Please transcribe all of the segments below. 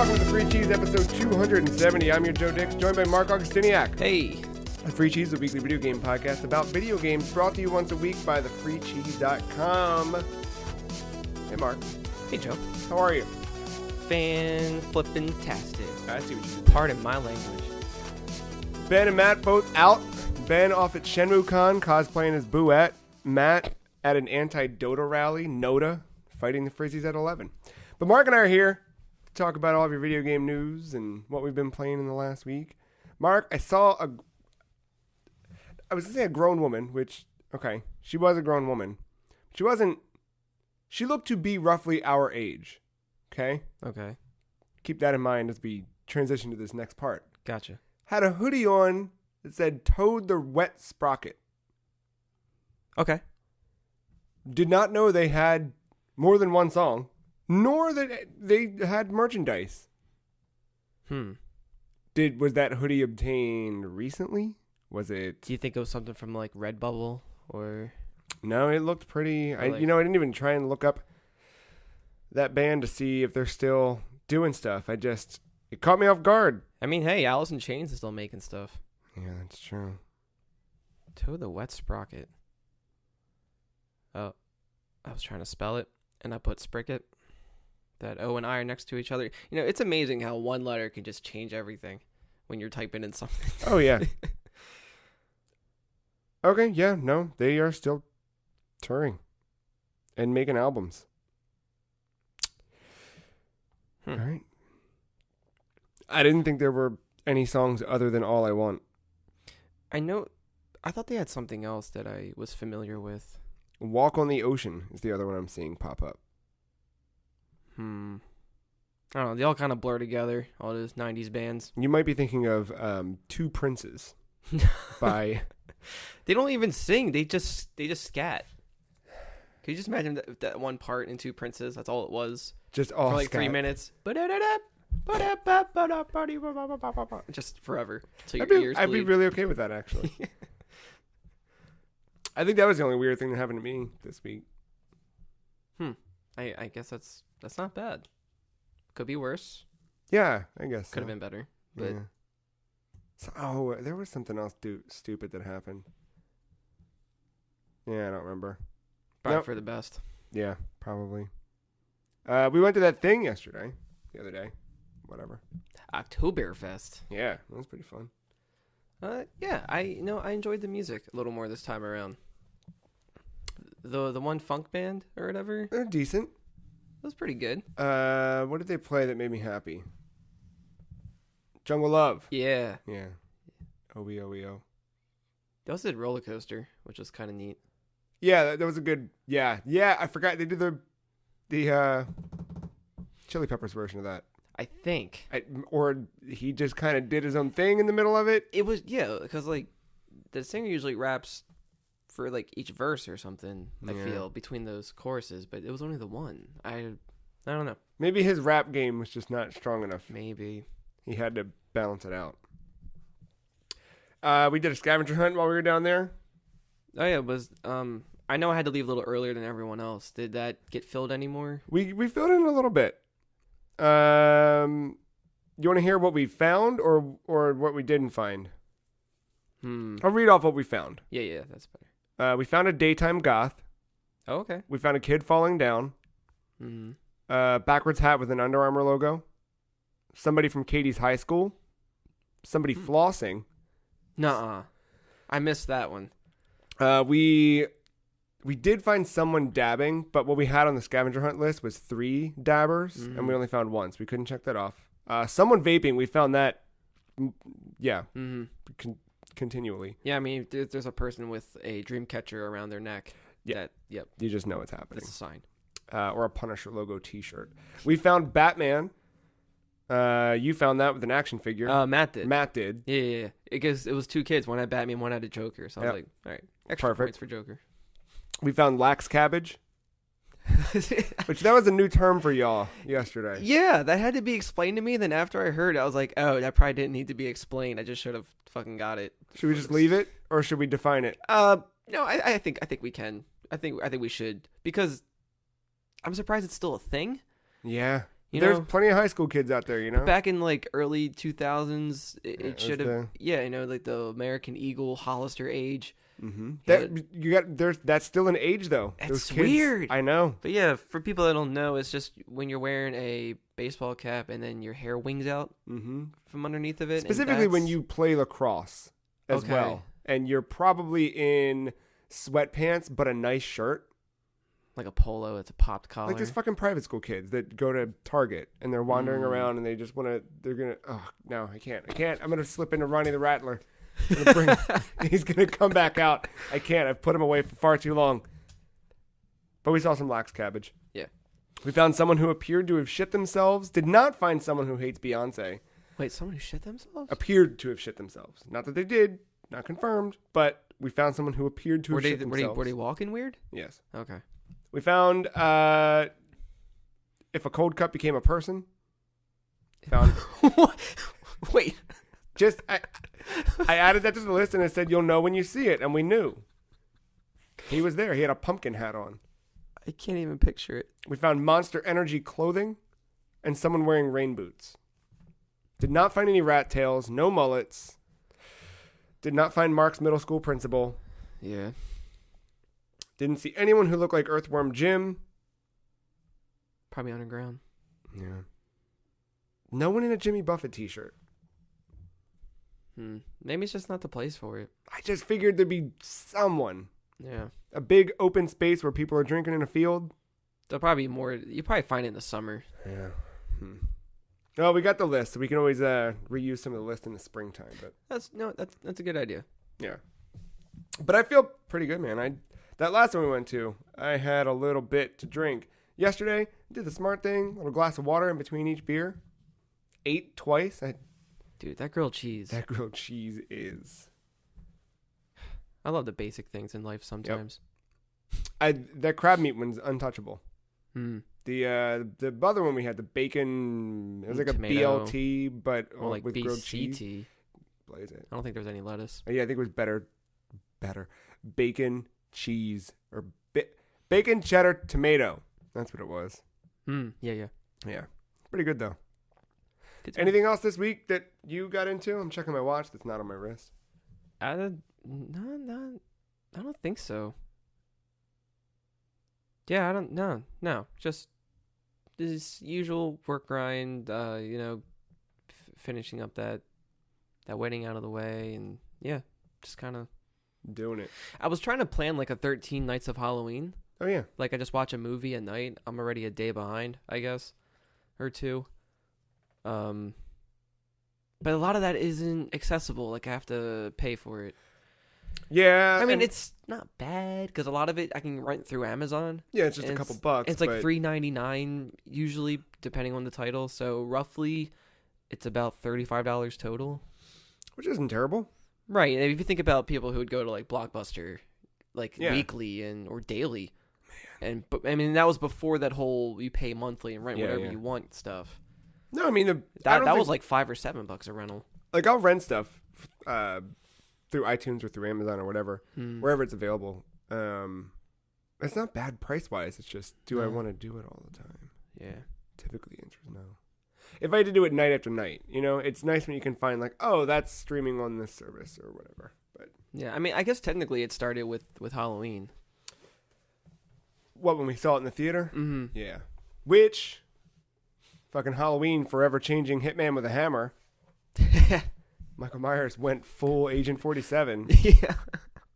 welcome to the Free Cheese episode 270. I'm your Joe Dix, joined by Marc Augustiniak. Hey. The Free Cheese, a weekly video game podcast about video games, brought to you once a week by thefreecheese.com. Hey, Marc. Hey, Joe. How are you? Fan-flippin-tastic. I see what you did. Pardon my language. Ben and Matt both out. Ben off at ShenmueCon cosplaying as Bouette. Matt at an anti-Dota rally, Noda, fighting the Frizzies at 11. But Marc and I are here to talk about all of your video game news and what we've been playing in the last week. Marc, I was going to say a grown woman, which, okay, she was a grown woman. She looked to be roughly our age, okay? Okay. Keep that in mind as we transition to this next part. Gotcha. Had a hoodie on that said Toad the Wet Sprocket. Okay. Did not know they had more than one song, nor that they had merchandise. Was that hoodie obtained recently? Was it? Do you think it was something from like Redbubble or? No, it looked pretty. I didn't even try and look up that band to see if they're still doing stuff. It caught me off guard. I mean, hey, Alice in Chains is still making stuff. Yeah, that's true. Toad the Wet Sprocket. Oh, I was trying to spell it, and I put Spricket. That O and I are next to each other. You know, it's amazing how one letter can just change everything when you're typing in something. Oh, yeah. Okay, yeah, no, they are still touring and making albums. All right. I didn't think there were any songs other than All I Want. I thought they had something else that I was familiar with. Walk on the Ocean is the other one I'm seeing pop up. I don't know. They all kind of blur together, all those 90s bands. You might be thinking of Two Princes by... They don't even sing. They just scat. Can you just imagine that one part in Two Princes? That's all it was. Just all for like scat. 3 minutes. Just forever. Till your ears bleed. I'd be really okay with that, actually. I think that was the only weird thing that happened to me this week. I guess that's not bad. Could be worse. Yeah, I guess Could have been better. But yeah. There was something else stupid that happened. Yeah, I don't remember. probably for the best. Yeah, probably. We went to that thing the other day. Whatever. Oktoberfest. Yeah, that was pretty fun. Yeah, I enjoyed the music a little more this time around. The one funk band or whatever. They're decent. It was pretty good. What did they play that made me happy? Jungle Love. Yeah. Yeah. OBOEO. They also did Roller Coaster, which was kind of neat. Yeah, that was a good. Yeah. I forgot they did the Chili Peppers version of that. I think. Or he just kind of did his own thing in the middle of it. It was, yeah, because like the singer usually raps for like each verse or something. I feel between those choruses, but it was only the one. I don't know. Maybe his rap game was just not strong enough. Maybe he had to balance it out. We did a scavenger hunt while we were down there. Oh yeah, it was. I know I had to leave a little earlier than everyone else. Did that get filled anymore? We filled in a little bit. You want to hear what we found or what we didn't find? I'll read off what we found. Yeah, that's better. We found a daytime goth. Oh, okay. We found a kid falling down. Backwards hat with an Under Armour logo. Somebody from Katie's high school. Somebody flossing. Nuh-uh. I missed that one. We did find someone dabbing, but what we had on the scavenger hunt list was 3 dabbers, and we only found one, so we couldn't check that off. Someone vaping, we found that, continually. Yeah, I mean, there's a person with a dream catcher around their neck. Yeah. Yep. You just know it's happening. It's a sign. Or a Punisher logo t-shirt. We found Batman. You found that with an action figure. Matt did. Yeah. Because it was 2 kids. One had Batman, one had a Joker. So I was like, all right, extra points for Joker. We found lax cabbage. Which that was a new term for y'all yesterday. Yeah, that had to be explained to me. Then after I heard it, I was like, oh, that probably didn't need to be explained. I just should have fucking got it. Should we just leave it or should we define it? No, I think we can. I think we should, because I'm surprised it's still a thing. Yeah. There's plenty of high school kids out there, Back in like early 2000s, it should have. Like the American Eagle Hollister age. Mm-hmm. That's still an age though. It's weird. I know. But yeah, for people that don't know, it's just when you're wearing a baseball cap and then your hair wings out from underneath of it. Specifically when you play lacrosse as well, and you're probably in sweatpants but a nice shirt. Like a polo, it's a popped collar. Like these fucking private school kids that go to Target and they're wandering around and they just want to. They're gonna. Oh no, I can't. I'm gonna slip into Ronnie the Rattler. He's gonna come back out. I can't. I've put him away for far too long. But we saw some lax cabbage. Yeah. We found someone who appeared to have shit themselves. Did not find someone who hates Beyonce. Wait, someone who shit themselves? Appeared to have shit themselves. Not that they did. Not confirmed. But we found someone who appeared to have shit themselves. Were they walking weird? Yes. Okay. We found if a cold cut became a person. Found. Wait. I added that to the list and I said, you'll know when you see it. And we knew. He was there. He had a pumpkin hat on. I can't even picture it. We found Monster Energy clothing and someone wearing rain boots. Did not find any rat tails. No mullets. Did not find Mark's middle school principal. Yeah. Didn't see anyone who looked like Earthworm Jim. Probably underground. Yeah. No one in a Jimmy Buffett t-shirt. Maybe it's just not the place for it. I just figured there'd be someone. Yeah. A big open space where people are drinking in a field. There'll probably be more. You probably find it in the summer. Yeah. Well, we got the list, so we can always reuse some of the list in the springtime. But that's a good idea. Yeah. But I feel pretty good, man. That last one we went to, I had a little bit to drink. Yesterday, I did the smart thing, a little glass of water in between each beer. Ate twice. Dude, that grilled cheese. That grilled cheese is. I love the basic things in life sometimes. Yep. That crab meat one's untouchable. The other one we had, the bacon, it was like tomato, a BLT, but like with BCT. grilled cheese. Blaze it. I don't think there was any lettuce. Yeah, I think it was better. Bacon, cheese, or bacon, cheddar, tomato. That's what it was. Yeah. Pretty good, though. Anything else this week that you got into? I'm checking my watch that's not on my wrist. No, I don't think so. Yeah, I don't. No. Just this usual work grind. Finishing up that wedding out of the way, and yeah, just kind of doing it. I was trying to plan like a 13 nights of Halloween. Oh yeah. Like I just watch a movie at night. I'm already a day behind, I guess, or two. But a lot of that isn't accessible. Like I have to pay for it. Yeah. I mean, it's not bad because a lot of it I can rent through Amazon. Yeah, it's just a couple bucks. It's like $3.99 usually, depending on the title. So roughly, it's about $35 total. Which isn't terrible. Right. And if you think about people who would go to like Blockbuster, like weekly or daily. Man. But I mean, that was before that whole you pay monthly and rent whatever you want stuff. No, I mean that was like $5 or $7 a rental. Like I'll rent stuff through iTunes or through Amazon or whatever, wherever it's available. It's not bad price wise. It's just I want to do it all the time? Yeah. Typically, the answer is no. If I had to do it night after night, it's nice when you can find like, oh, that's streaming on this service or whatever. But yeah, I mean, I guess technically it started with Halloween. What, when we saw it in the theater? Mm-hmm. Yeah. Which, fucking Halloween, forever changing Hitman with a hammer. Michael Myers went full Agent 47. Yeah.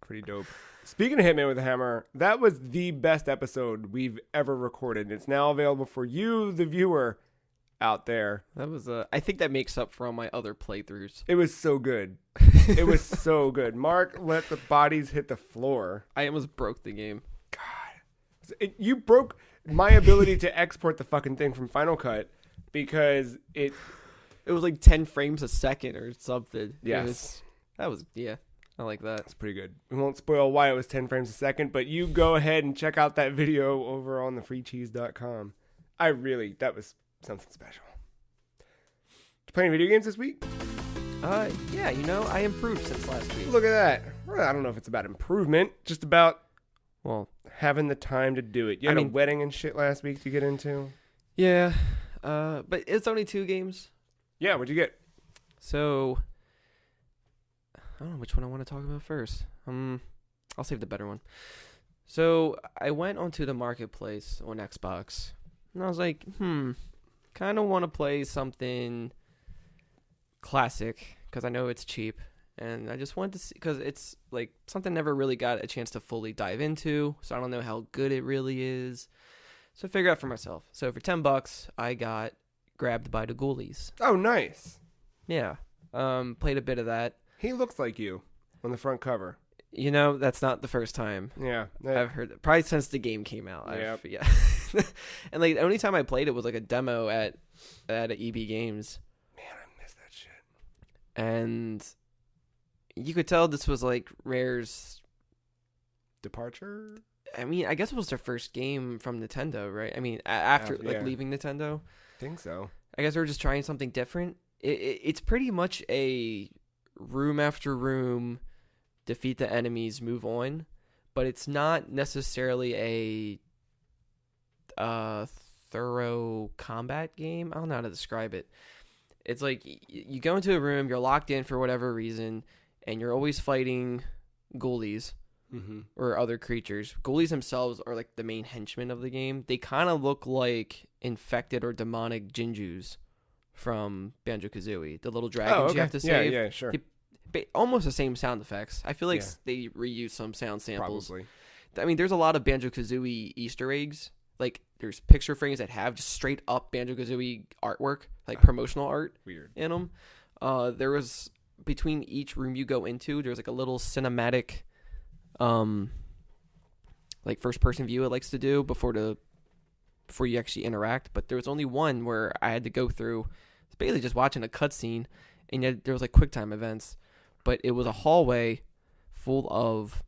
Pretty dope. Speaking of Hitman with a Hammer, that was the best episode we've ever recorded. It's now available for you, the viewer, out there. That was I think that makes up for all my other playthroughs. It was so good. It was so good. Mark let the bodies hit the floor. I almost broke the game. God. You broke my ability to export the fucking thing from Final Cut because it was like 10 frames a second or something. Yes. I like that. That's pretty good. We won't spoil why it was 10 frames a second, but you go ahead and check out that video over on thefreecheese.com. That was something special. Did you play any video games this week? Yeah, I improved since last week. Look at that. Well, I don't know if it's about improvement, just about having the time to do it. You had a wedding and shit last week to get into? Yeah. But it's only 2 games. Yeah, what'd you get? So, I don't know which one I want to talk about first. I'll save the better one. So, I went onto the marketplace on Xbox, and I was like, kind of want to play something classic, because I know it's cheap, and I just wanted to see, because it's, like, something I never really got a chance to fully dive into, so I don't know how good it really is. So, I figured out for myself. So, for $10, I got Grabbed by the Ghoulies. Oh, nice. Yeah. Played a bit of that. He looks like you on the front cover. You know, that's not the first time. Yeah. I've heard that. Probably since the game came out. Yep. Yeah. And like the only time I played it was like a demo at EB Games. Man, I miss that shit. And you could tell this was like Rare's departure. I mean, I guess it was their first game from Nintendo, right? I mean, after like leaving Nintendo. I think so. I guess they were just trying something different. It's pretty much a room after room, defeat the enemies, move on, but it's not necessarily a thorough combat game. I don't know how to describe it. It's like you go into a room, you're locked in for whatever reason, and you're always fighting ghoulies or other creatures. Ghoulies themselves are like the main henchmen of the game. They kind of look like infected or demonic Jinjus from Banjo-Kazooie, the little dragons you have to save. Yeah, sure. Almost the same sound effects. I feel like they reuse some sound samples. Probably. I mean, there's a lot of Banjo-Kazooie Easter eggs. Like, there's picture frames that have just straight up Banjo-Kazooie artwork, like promotional art in them. There was, between each room you go into, there's like a little cinematic, like first-person view it likes to do before you actually interact. But there was only one where I had to go through. It's basically just watching a cutscene, and yet there was like QuickTime events. But it was a hallway full of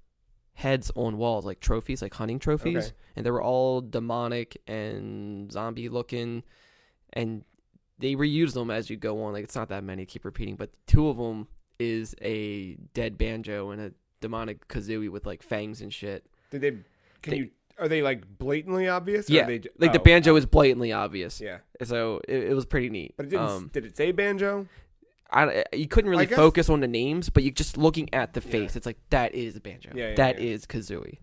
heads on walls, like trophies, like hunting trophies. Okay. And they were all demonic and zombie looking. And they reuse them as you go on. Like, it's not that many, keep repeating. But 2 of them is a dead Banjo and a demonic Kazooie with like fangs and shit. Are they like blatantly obvious? Yeah. The Banjo is blatantly obvious. Yeah. So it was pretty neat. But it didn't, did it say Banjo? You couldn't really focus on the names, but you just looking at the face, it's like, that is Banjo. That is Kazooie.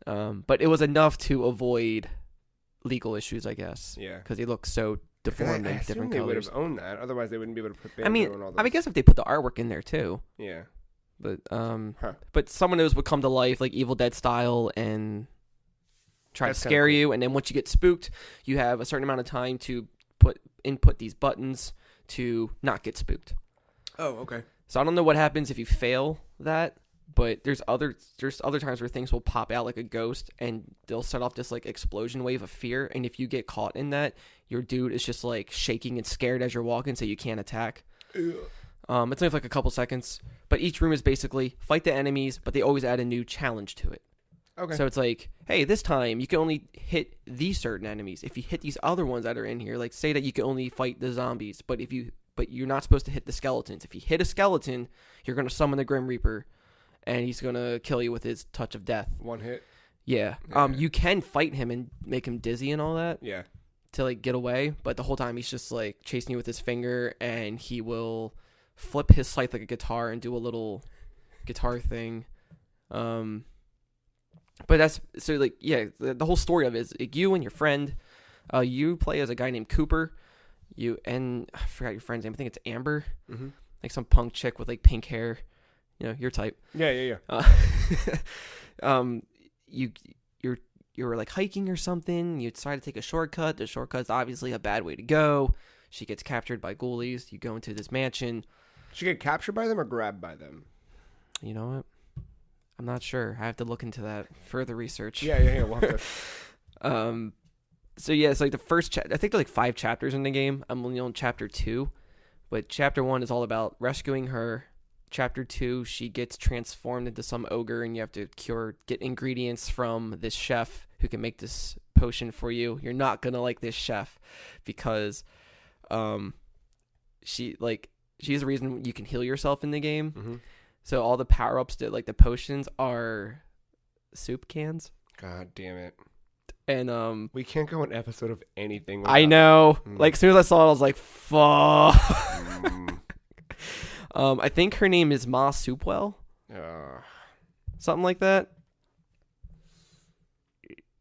But it was enough to avoid legal issues, I guess. Yeah. Because he looks so deformed in different colors. They would have owned that. Otherwise, they wouldn't be able to put Banjo on all those. I guess if they put the artwork in there, too. Yeah. But but some of those would come to life, like Evil Dead style, and try to scare you. And then once you get spooked, you have a certain amount of time to input these buttons to not get spooked. Oh, okay. So I don't know what happens if you fail that, but there's other times where things will pop out like a ghost, and they'll set off this like explosion wave of fear. And if you get caught in that, your dude is just like shaking and scared as you're walking, so you can't attack. Ew. It's only like a couple seconds, but each room is basically fight the enemies, but they always add a new challenge to it. Okay. So it's like, hey, this time you can only hit these certain enemies. If you hit these other ones that are in here, like say that you can only fight the zombies, but you're not supposed to hit the skeletons. If you hit a skeleton, you're going to summon the Grim Reaper, and he's going to kill you with his touch of death. One hit? Yeah. You can fight him and make him dizzy and all that. Yeah. To like get away, but the whole time he's just like chasing you with his finger, and he will flip his scythe like a guitar and do a little guitar thing. But that's so like, yeah, the whole story of it is like, you and your friend, you play as a guy named Cooper. I forgot your friend's name. I think it's Amber. Mm-hmm. Like some punk chick with like pink hair. You know, your type. Yeah. You were like hiking or something. You decide to take a shortcut. The shortcut's obviously a bad way to go. She gets captured by ghoulies. You go into this mansion. She get captured by them or grabbed by them? You know what? I'm not sure. I have to look into that. Further research. Yeah. We'll have to... So yeah, it's like the first I think there's like 5 chapters in the game. I'm only on chapter 2, but chapter 1 is all about rescuing her. Chapter 2, she gets transformed into some ogre, and you have to get ingredients from this chef who can make this potion for you. You're not gonna like this chef because, she's the reason you can heal yourself in the game. Mm-hmm. So all the power ups, like the potions, are soup cans. God damn it. And We can't go an episode of anything without I know. Mm. Like, as soon as I saw it, I was like, fuck. Mm. I think her name is Ma Soupwell. Something like that.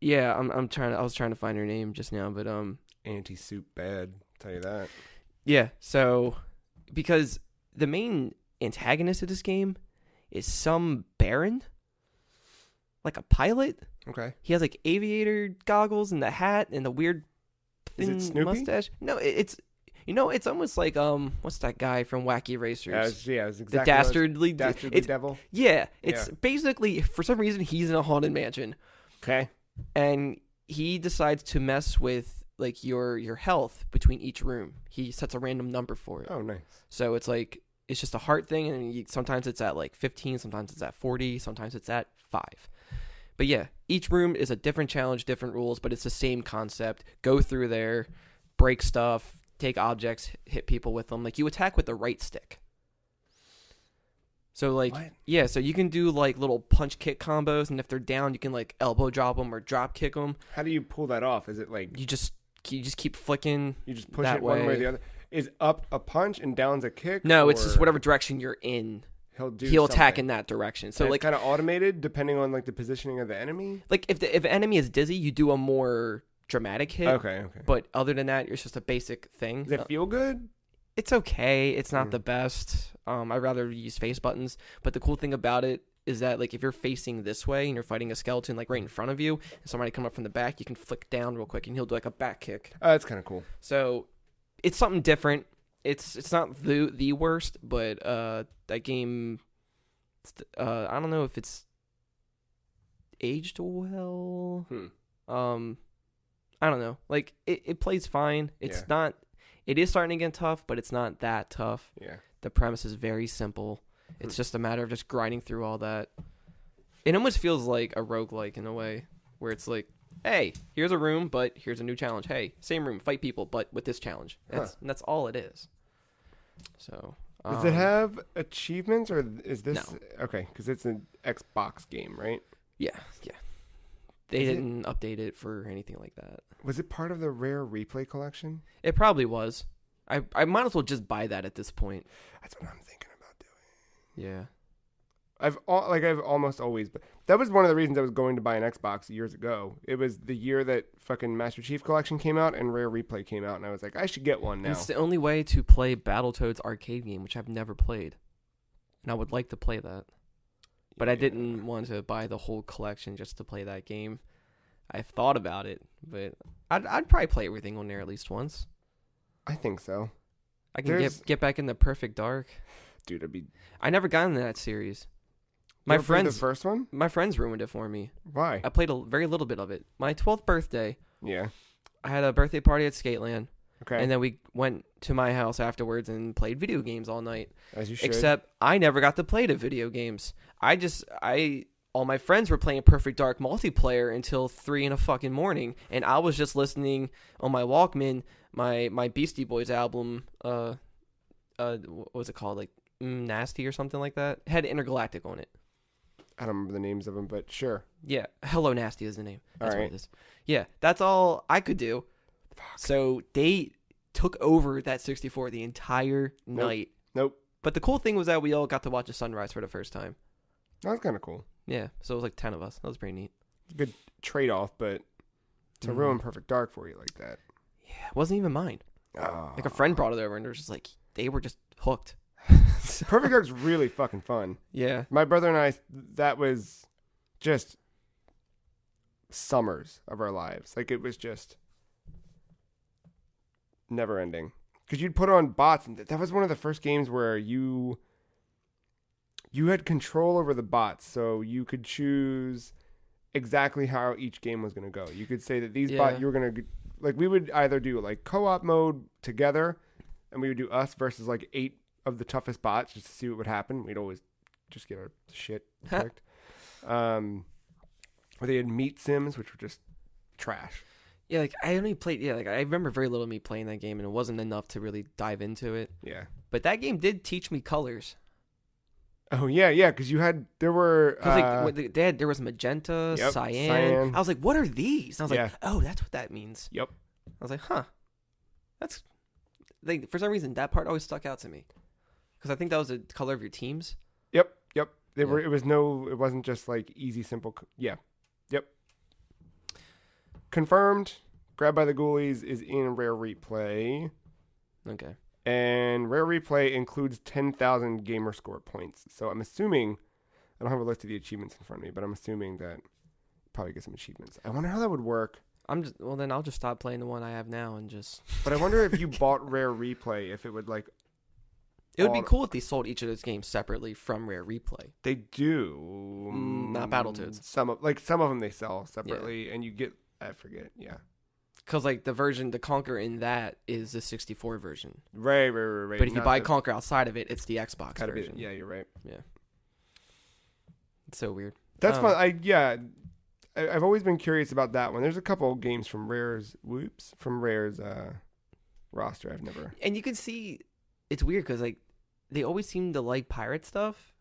Yeah, I was trying to find her name just now, but Anti-soup bad, tell you that. yeah, so because the main antagonist of this game is some baron, like a pilot. Okay. He has like aviator goggles and the hat and the weird Is thin it Snoopy? mustache. No, it's it's almost like what's that guy from Wacky Racers? Yeah, it was The exactly dastardly Dastardly Devil. Yeah, it's Yeah. basically, for some reason, he's in a haunted mansion, Okay. and he decides to mess with like your health between each room. He sets a random number for it. Oh, nice. So it's like it's just a heart thing, and sometimes it's at like 15, sometimes it's at 40, sometimes it's at 5. But yeah, each room is a different challenge, different rules, but it's the same concept. Go through there, break stuff, take objects, hit people with them. Like, you attack with the right stick. So like, What? yeah, so you can do like little punch kick combos, and if they're down, you can like elbow drop them or drop kick them. How do you pull that off? Is it like You just keep flicking. you just push that it one way or way. the other? Is up a punch and down's a kick? No, it's just or whatever direction you're in. he'll Attack something? in that direction. So So it's like kind of automated depending on like the positioning of the enemy. if an enemy is dizzy, you do a more dramatic hit. Okay. But other than that, it's just a basic thing. Does it feel good? It's okay. It's not Mm. the best. I'd rather use face buttons. But the cool thing about it is that like if you're facing this way and you're fighting a skeleton like right in front of you, and somebody come up from the back, you can flick down real quick and he'll do like a back kick. That's kind of cool. So it's something different. It's not the worst, but that game, I don't know if it's aged well. I don't know. Like it plays fine. It's not. It is starting to get tough, but it's not that tough. Yeah. The premise is very simple. It's just a matter of just grinding through all that. It almost feels like a roguelike in a way, where it's like, hey, here's a room, but here's a new challenge. Hey, same room, fight people, but with this challenge. That's all it is. So Does it have achievements or is this No. okay? Because it's an Xbox game, right? Yeah. They Is it- didn't update it for anything like that. Was it part of the Rare Replay collection? It probably was. I might as well just buy that at this point. That's what I'm thinking about doing. Yeah. I've almost always, but that was one of the reasons I was going to buy an Xbox years ago. It was the year that fucking Master Chief Collection came out and Rare Replay came out, and I was like, I should get one now. It's the only way to play Battletoads arcade game, which I've never played. And I would like to play that. But I didn't want to buy the whole collection just to play that game. I've thought about it, but I'd probably play everything on there at least once. I think so, I can There's- get back in the Perfect Dark. dude. It'd be. I never got into that series. You ever played the first one. My friends ruined it for me. Why? I played a very little bit of it. My 12th birthday, Yeah. I had a birthday party at Skateland, Okay. and then we went to my house afterwards and played video games all night. As you should. Except I never got to play the video games. All my friends were playing Perfect Dark multiplayer until 3 in the fucking morning, and I was just listening on my Walkman my Beastie Boys album. What was it called? Like Nasty or something like that. It had Intergalactic on it. I don't remember the names of them, but sure. Yeah, Hello Nasty is the name. That's All what right. it is. Yeah, that's all I could do. So they took over that 64 the entire night. Nope. But the cool thing was that we all got to watch the sunrise for the first time. That was kind of cool. Yeah, so it was like 10 of us. That was pretty neat. Good trade-off, but to ruin Perfect Dark for you like that. Yeah, it wasn't even mine. Oh. Like a friend brought it over, and it was just like they were just hooked. Perfect Dark's really fucking fun. Yeah, My brother and I, that was just summers of our lives. Like, it was just never ending. Because you'd put on bots, and that was one of the first games where you had control over the bots, so you could choose exactly how each game was going to go. You could say that these bots, you were going to, like, we would either do, like, co-op mode together, and we would do us versus, like, 8 of the toughest bots just to see what would happen. We'd always just get our shit kicked. Or they had meat sims, which were just trash. yeah. Like I only played. Yeah, like I remember very little of me playing that game, and it wasn't enough to really dive into it. Yeah. But that game did teach me colors. Oh yeah, because there were there was magenta, Yep, cyan. I was like, what are these? And I was Yeah. like, oh, that's what that means. Yep. I was like, huh, that's for some reason that part always stuck out to me because I think that was the color of your teams. Yep. They Yeah. were. It wasn't just like easy, simple. Yeah. Yep. Confirmed. Grabbed by the Ghoulies is in Rare Replay. Okay. And Rare Replay includes 10,000 gamer score points. So I'm assuming, I don't have a list of the achievements in front of me, but I'm assuming that probably get some achievements. I wonder how that would work. Then I'll just stop playing the one I have now and just. But I wonder if you bought Rare Replay, if it would like. It would be cool if they sold each of those games separately from Rare Replay. They do. Not Battletoads. Some of them they sell separately, and you get. I forget. Yeah. Because like the Conquer in that is the 64 version. Right. But if you buy Conquer outside of it, it's the Xbox version. Yeah, you're right. Yeah. It's so weird. That's fun. I've always been curious about that one. There's a couple games from Rare's roster I've never. And you can see it's weird because like they always seem to like pirate stuff,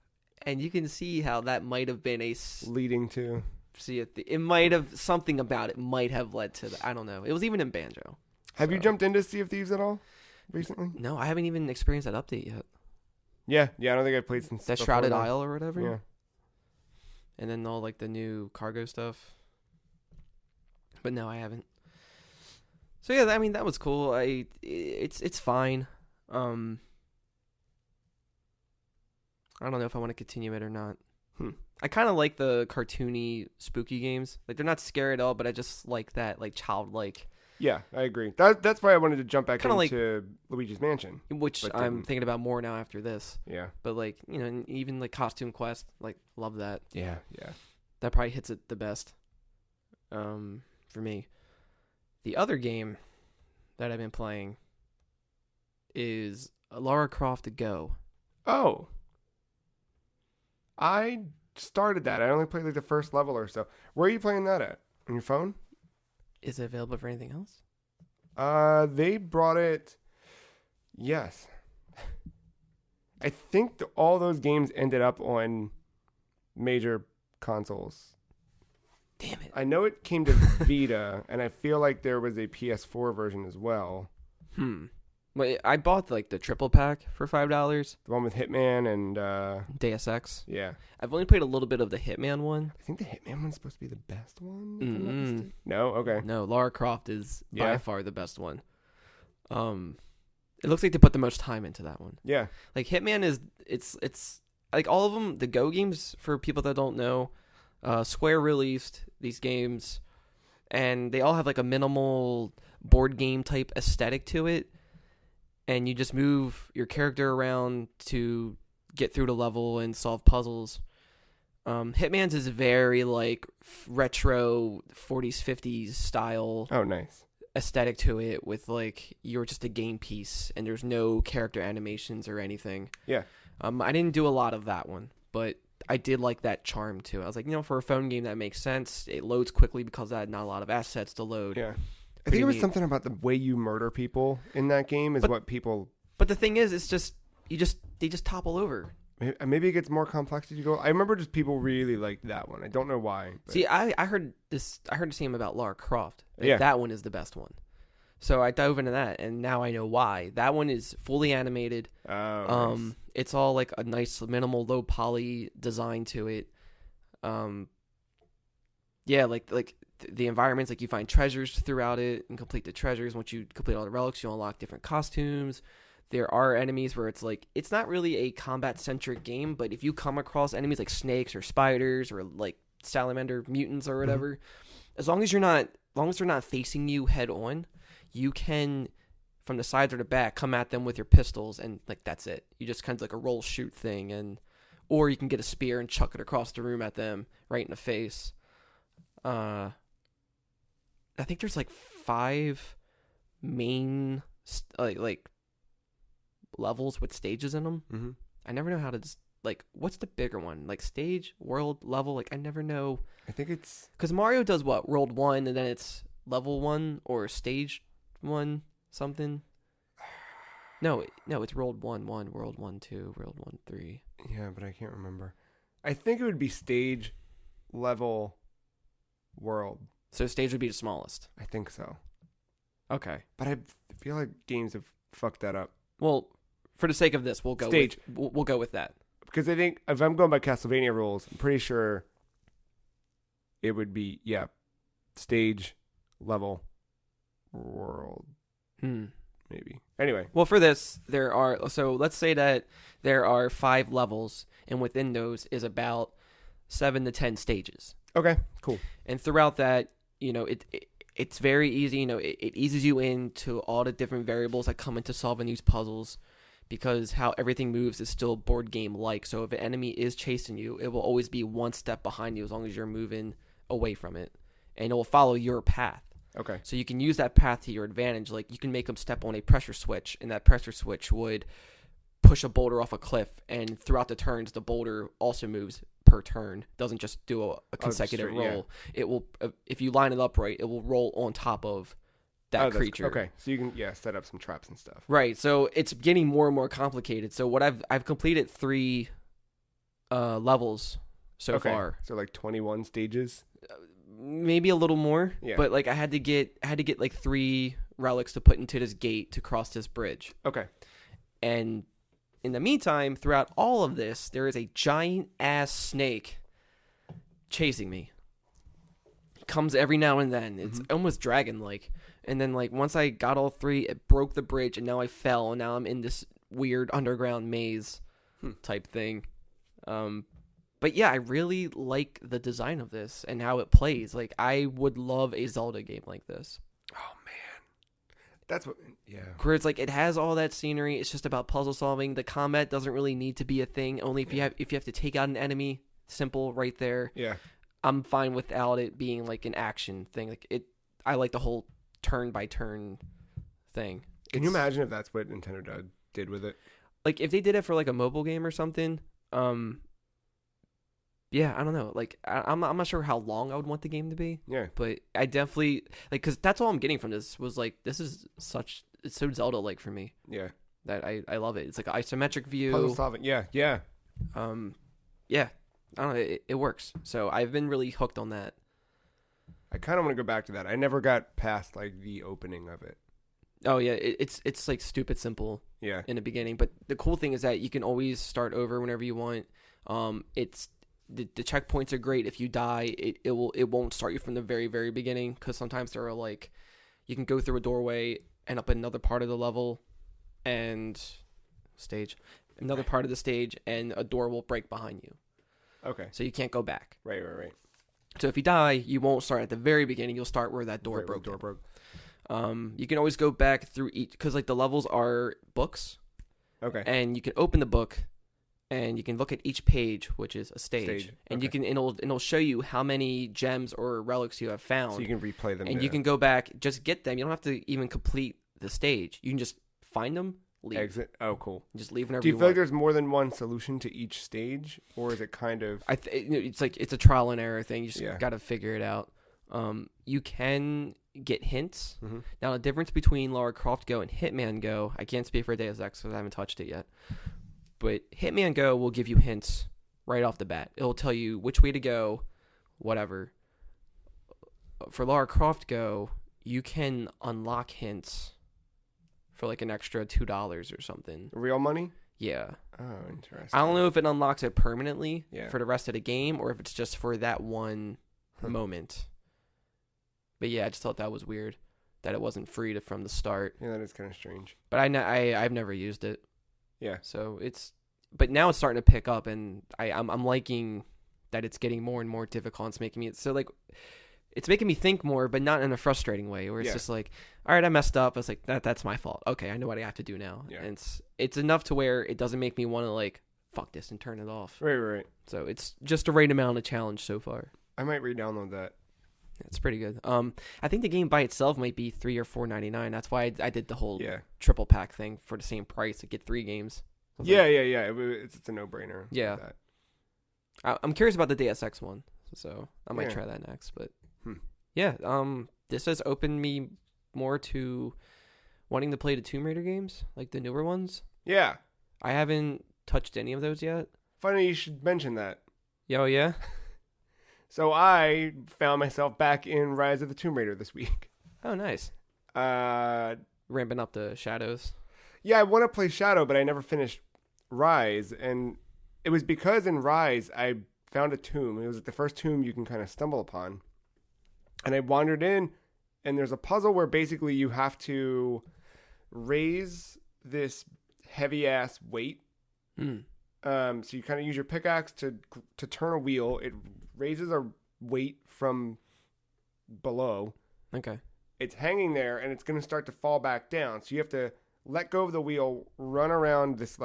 and you can see how that might have been leading to. See, it might have something about it might have led to that. I don't know. It was even in Banjo. Have you jumped into Sea of Thieves at all recently? No, I haven't even experienced that update yet. Yeah. I don't think I've played since that Shrouded Isle or whatever. Yeah. And then all like the new cargo stuff. But no, I haven't. So yeah, I mean that was cool. It's fine. I don't know if I want to continue it or not. I kind of like the cartoony, spooky games. Like they're not scary at all, but I just like that, like childlike. Yeah, I agree. That's why I wanted to jump back Kinda into Luigi's Mansion, which I'm thinking about more now after this. Yeah, but like even like Costume Quest, like love that. Yeah. That probably hits it the best. For me, the other game that I've been playing is Lara Croft Go. Oh. I started that. I only played like the first level or so. Where are you playing that at? On your phone? Is it available for anything else? They brought it. Yes. I think all those games ended up on major consoles. Damn it. I know it came to Vita, and I feel like there was a PS4 version as well. Wait, I bought like the triple pack for $5. The one with Hitman and Deus Ex. Yeah. I've only played a little bit of the Hitman one. I think the Hitman one's supposed to be the best one. No, okay. No, Lara Croft is by far the best one. It looks like they put the most time into that one. Yeah. Like Hitman is it's like all of them. The Go games, for people that don't know, Square released these games, and they all have like a minimal board game type aesthetic to it. And you just move your character around to get through the level and solve puzzles. Hitman's is very like retro 40s, 50s style. Oh, nice. Aesthetic to it with like you're just a game piece and there's no character animations or anything. Yeah. I didn't do a lot of that one, but I did like that charm too. I was like, for a phone game that makes sense. It loads quickly because I had not a lot of assets to load. Yeah. I think it was something about the way you murder people in that game is what people. But the thing is, it's just they just topple over. Maybe it gets more complex as you go. I remember just people really liked that one. I don't know why. But. See, I heard the same about Lara Croft. Like, that one is the best one. So I dove into that, and now I know why. That one is fully animated. Oh, nice. It's all like a nice minimal low poly design to it. Yeah, like the environments, like you find treasures throughout it and complete the treasures. Once you complete all the relics, you unlock different costumes. There are enemies where it's like, it's not really a combat-centric game, but if you come across enemies like snakes or spiders or like salamander mutants or whatever, as long as they're not facing you head on, you can, from the sides or the back, come at them with your pistols, and like that's it. You just kind of like a roll shoot thing, or you can get a spear and chuck it across the room at them right in the face. I think there's like 5 main like levels with stages in them. Mm-hmm. I never know how to what's the bigger one? Like stage, world, level? Like I never know. I think it's because Mario does what? World 1 and then it's level 1 or stage 1 something. No, it's World 1-1, World 1-2, World 1-3. Yeah, but I can't remember. I think it would be stage, level, world. So stage would be the smallest. I think so. Okay. But I feel like games have fucked that up. Well, for the sake of this, we'll go Stage. We'll go with that. Because I think if I'm going by Castlevania rules, I'm pretty sure it would be, stage, level, world, maybe. Anyway. Well, for this, let's say that there are 5 levels, and within those is about 7 to 10 stages. Okay, cool. And throughout that, it's very easy. It eases you into all the different variables that come into solving these puzzles, because how everything moves is still board game like. So if an enemy is chasing you, it will always be one step behind you as long as you're moving away from it, and it will follow your path. Okay. So you can use that path to your advantage. Like, you can make them step on a pressure switch, and that pressure switch would push a boulder off a cliff, and throughout the turns, the boulder also moves per turn. Doesn't just do a consecutive roll. Yeah. It will, if you line it up right, it will roll on top of that creature. Okay, so you can set up some traps and stuff. Right. So it's getting more and more complicated. So what I've completed 3 levels so far. So like 21 stages. Maybe a little more. Yeah. But like I had to get like 3 relics to put into this gate to cross this bridge. Okay. And in the meantime, throughout all of this, there is a giant ass snake chasing me. It comes every now and then. It's almost dragon-like. And then, like, once I got all 3, it broke the bridge, and now I fell, and now I'm in this weird underground maze type thing. But yeah, I really like the design of this and how it plays. Like, I would love a Zelda game like this. Oh man, that's what. Yeah. Where it's like it has all that scenery. It's just about puzzle solving. The combat doesn't really need to be a thing. Only if you have to take out an enemy. Simple, right there. Yeah. I'm fine without it being like an action thing. Like it, I like the whole turn by turn thing. Can you imagine if that's what Nintendo did with it? Like if they did it for like a mobile game or something. Yeah, I don't know. Like I'm not sure how long I would want the game to be. Yeah. But I definitely like, because that's all I'm getting from this was like, this is it's so Zelda like for me. Yeah. That I love it. It's like an isometric view. Puzzle solving. Yeah. Yeah. Yeah. I don't know. It works. So I've been really hooked on that. I kind of want to go back to that. I never got past like the opening of it. Oh yeah, it's like stupid simple. Yeah. In the beginning, but the cool thing is that you can always start over whenever you want. It's the checkpoints are great. If you die, it won't start you from the very very beginning, because sometimes there are like you can go through a doorway, end up in another part of the level, and another part of the stage, and a door will break behind you. Okay. So you can't go back. Right. So if you die, you won't start at the very beginning. You'll start where that door broke. You can always go back through each, because like the levels are books. Okay. And you can open the book, and you can look at each page, which is a stage. And you can it'll show you how many gems or relics you have found. So you can replay them. And you can go back, just get them. You don't have to even complete the stage. You can just find them, leave. Exit. Oh, cool. Just leave whenever Do you you feel want. like there's more than one solution to each stage, or is it kind of? It's like it's a trial and error thing. You just got to figure it out. You can get hints. Mm-hmm. Now, the difference between Lara Croft Go and Hitman Go, I can't speak for Deus Ex because I haven't touched it yet. But Hitman Go will give you hints right off the bat. It'll tell you which way to go, whatever. For Lara Croft Go, you can unlock hints for like an extra $2 or something. Real money? Yeah. Oh, interesting. I don't know if it unlocks it permanently Yeah. for the rest of the game, or if it's just for that one moment. But yeah, I just thought that was weird that it wasn't free from the start. Yeah, that is kind of strange. But I've never used it. Yeah. So but now it's starting to pick up, and I'm liking that it's getting more and more difficult. It's making me think more, but not in a frustrating way, where it's just like, all right, I messed up. It's like that's my fault. Okay, I know what I have to do now. Yeah. And it's enough to where it doesn't make me want to like fuck this and turn it off. Right. So it's just the right amount of challenge so far. I might re-download that. It's pretty good. I think the game by itself might be $3 or $4.99. That's why I did the whole triple pack thing for the same price to get 3 games. Yeah. It's a no-brainer. Yeah. Like that. I'm curious about the Deus Ex one, so I might try that next. But yeah, this has opened me more to wanting to play the Tomb Raider games, like the newer ones. Yeah. I haven't touched any of those yet. Funny you should mention that. Oh, yeah? So I found myself back in Rise of the Tomb Raider this week. Oh, nice. Ramping up the shadows. Yeah, I want to play Shadow, but I never finished Rise. And it was because in Rise, I found a tomb. It was the first tomb you can kind of stumble upon. And I wandered in, and there's a puzzle where basically you have to raise this heavy-ass weight. So you kind of use your pickaxe to turn a wheel. It raises a weight from below. Okay. It's hanging there, and it's going to start to fall back down. So you have to let go of the wheel, run around this,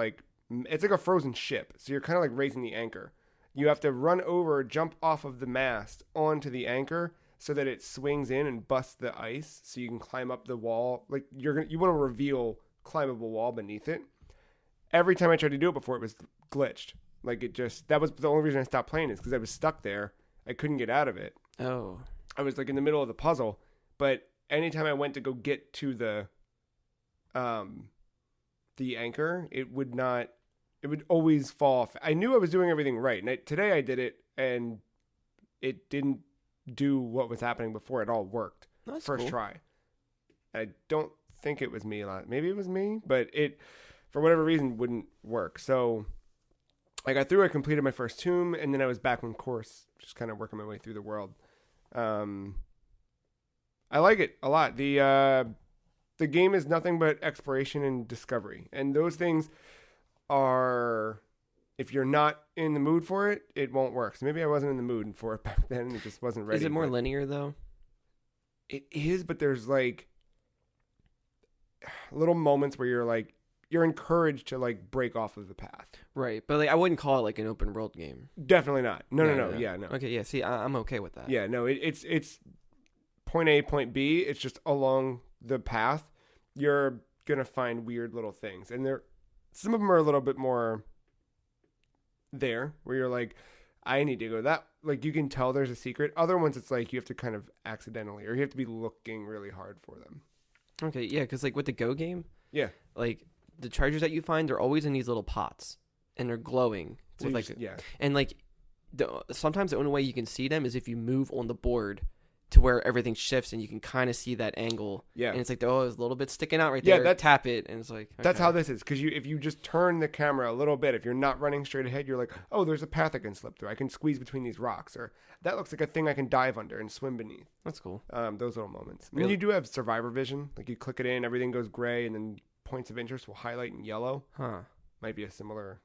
it's like a frozen ship. So you're kind of like raising the anchor. You have to run over, jump off of the mast onto the anchor so that it swings in and busts the ice so you can climb up the wall. Like you want to reveal climbable wall beneath it. Every time I tried to do it before, it was glitched. That was the only reason I stopped playing is because I was stuck there. I couldn't get out of it. Oh. I was like in the middle of the puzzle, but anytime I went to go get to the anchor, it would always fall off. I knew I was doing everything right. And today I did it, and it didn't do what was happening before. It all worked. That's first cool. try. I don't think it was me a lot. Maybe it was me, but it, for whatever reason, wouldn't work. So I got through. I completed my first tomb, and then I was back on course, just kind of working my way through the world. I like it a lot. The game is nothing but exploration and discovery, and those things are, if you're not in the mood for it, it won't work. So maybe I wasn't in the mood for it back then, and it just wasn't ready. Is it more linear though? It is, but there's like little moments where you're encouraged to break off of the path. Right, but I wouldn't call it like an open world game. Definitely not. No. Yeah, no. Okay, yeah. See, I'm okay with that. Yeah, no. It's point A, point B. It's just along the path. You're gonna find weird little things, and some of them are a little bit more there, where you're like, I need to go that. Like you can tell there's a secret. Other ones, it's like you have to kind of accidentally, or you have to be looking really hard for them. Okay, yeah, because with the Go game, yeah, the treasures that you find, they're always in these little pots, and they're glowing. So and sometimes the only way you can see them is if you move on the board to where everything shifts, and you can kind of see that angle. Yeah, and it's like, oh, there's a little bit sticking out right there. Yeah, tap it, and it's like okay. That's how this is. Because if you just turn the camera a little bit, if you're not running straight ahead, you're like, oh, there's a path I can slip through. I can squeeze between these rocks, or that looks like a thing I can dive under and swim beneath. That's cool. Those little moments. Really? And you do have survivor vision. Like you click it in, everything goes gray, and then points of interest will highlight in yellow. Huh. Might be a similar.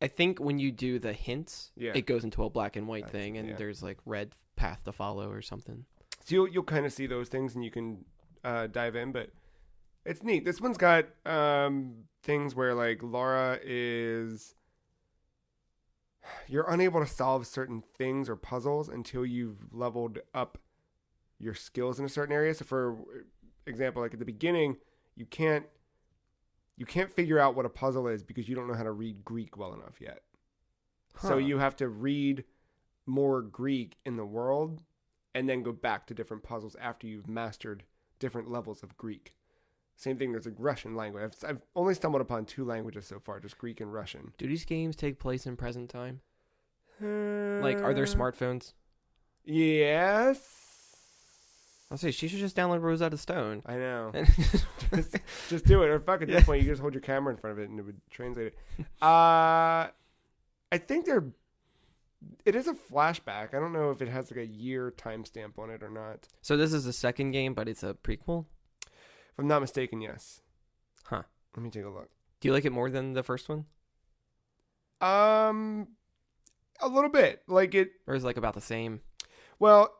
I think when you do the hints, yeah, it goes into a black and white thing, and there's red path to follow or something. So you'll kind of see those things, and you can dive in, but it's neat. This one's got things where Laura is. You're unable to solve certain things or puzzles until you've leveled up your skills in a certain area. So for example, at the beginning, you can't figure out what a puzzle is because you don't know how to read Greek well enough yet. Huh. So you have to read more Greek in the world and then go back to different puzzles after you've mastered different levels of Greek. Same thing, there's a Russian language. I've only stumbled upon 2 languages so far, just Greek and Russian. Do these games take place in present time? Are there smartphones? Yes. I'll say she should just download Rosetta Stone. I know. just do it. Or fuck, at this point, you just hold your camera in front of it and it would translate it. I think it is a flashback. I don't know if it has a year timestamp on it or not. So this is the second game, but it's a prequel? If I'm not mistaken, yes. Huh. Let me take a look. Do you like it more than the first one? A little bit. Or is it about the same? Well,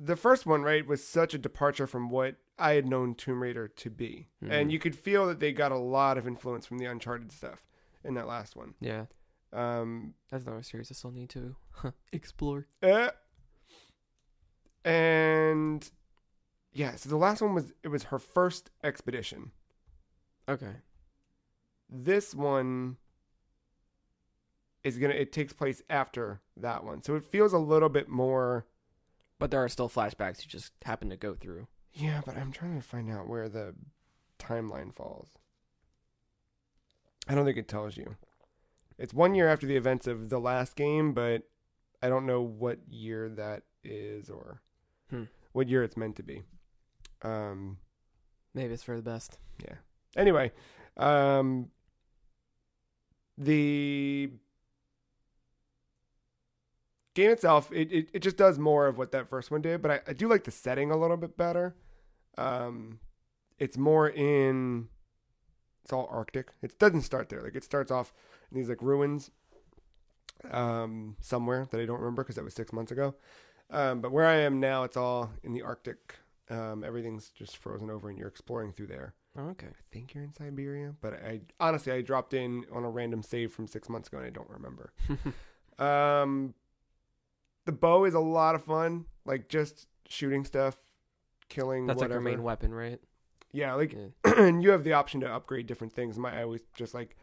the first one, right, was such a departure from what I had known Tomb Raider to be. Mm-hmm. And you could feel that they got a lot of influence from the Uncharted stuff in that last one. Yeah. That's another series I still need to explore. And yeah, so the last one was her first expedition. Okay. This one it takes place after that one. So it feels a little bit more. But there are still flashbacks you just happen to go through. Yeah, but I'm trying to find out where the timeline falls. I don't think it tells you. It's 1 year after the events of the last game, but I don't know what year that is or what year it's meant to be. Maybe it's for the best. Yeah. Anyway, the game itself, it just does more of what that first one did, but I do like the setting a little bit better. It's more in, it's all Arctic. It doesn't start there. Like, it starts off in these like ruins somewhere that I don't remember because that was 6 months ago. But where I am now, it's all in the Arctic. Everything's just frozen over and you're exploring through there. Oh, okay. I think you're in Siberia, but I honestly dropped in on a random save from 6 months ago and I don't remember. The bow is a lot of fun, like just shooting stuff, killing. That's whatever. like your main weapon, right? Yeah, like and you have the option to upgrade different things. I always just like,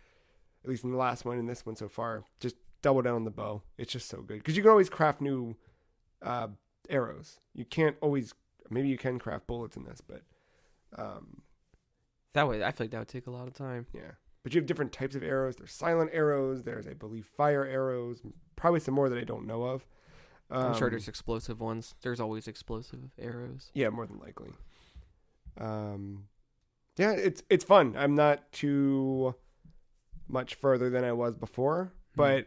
at least in the last one and this one so far, just double down on the bow. It's just so good because you can always craft new arrows. You can't always. Maybe you can craft bullets in this, but that way I feel like that would take a lot of time. Yeah, but you have different types of arrows. There's silent arrows. There's, I believe, fire arrows. Probably some more that I don't know of. I'm sure there's explosive ones. There's always explosive arrows. Yeah, more than likely. Yeah, it's fun. I'm not too much further than I was before, but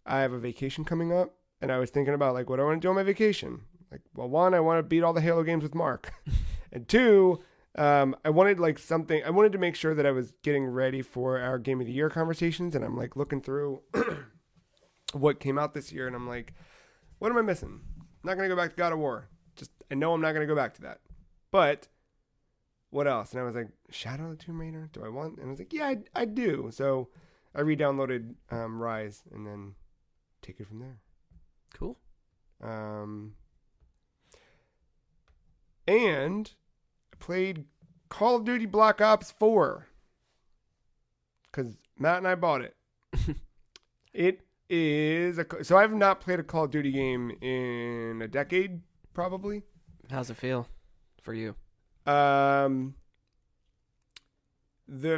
I have a vacation coming up, and I was thinking about like what I want to do on my vacation. Like, well, one, I want to beat all the Halo games with Mark, and two, I wanted like something. I wanted to make sure that I was getting ready for our Game of the Year conversations, and I'm like looking through what came out this year, and I'm like, what am I missing? I'm not gonna go back to God of War. I know I'm not gonna go back to that, but what else? And I was like, Shadow of the Tomb Raider, do I want? And I was like, yeah, I do. So I re-downloaded Rise and then take it from there. Cool. And I played Call of Duty Black Ops 4 because Matt and I bought it. It is so I've not played a Call of Duty game in a decade, probably. How's it feel for you? The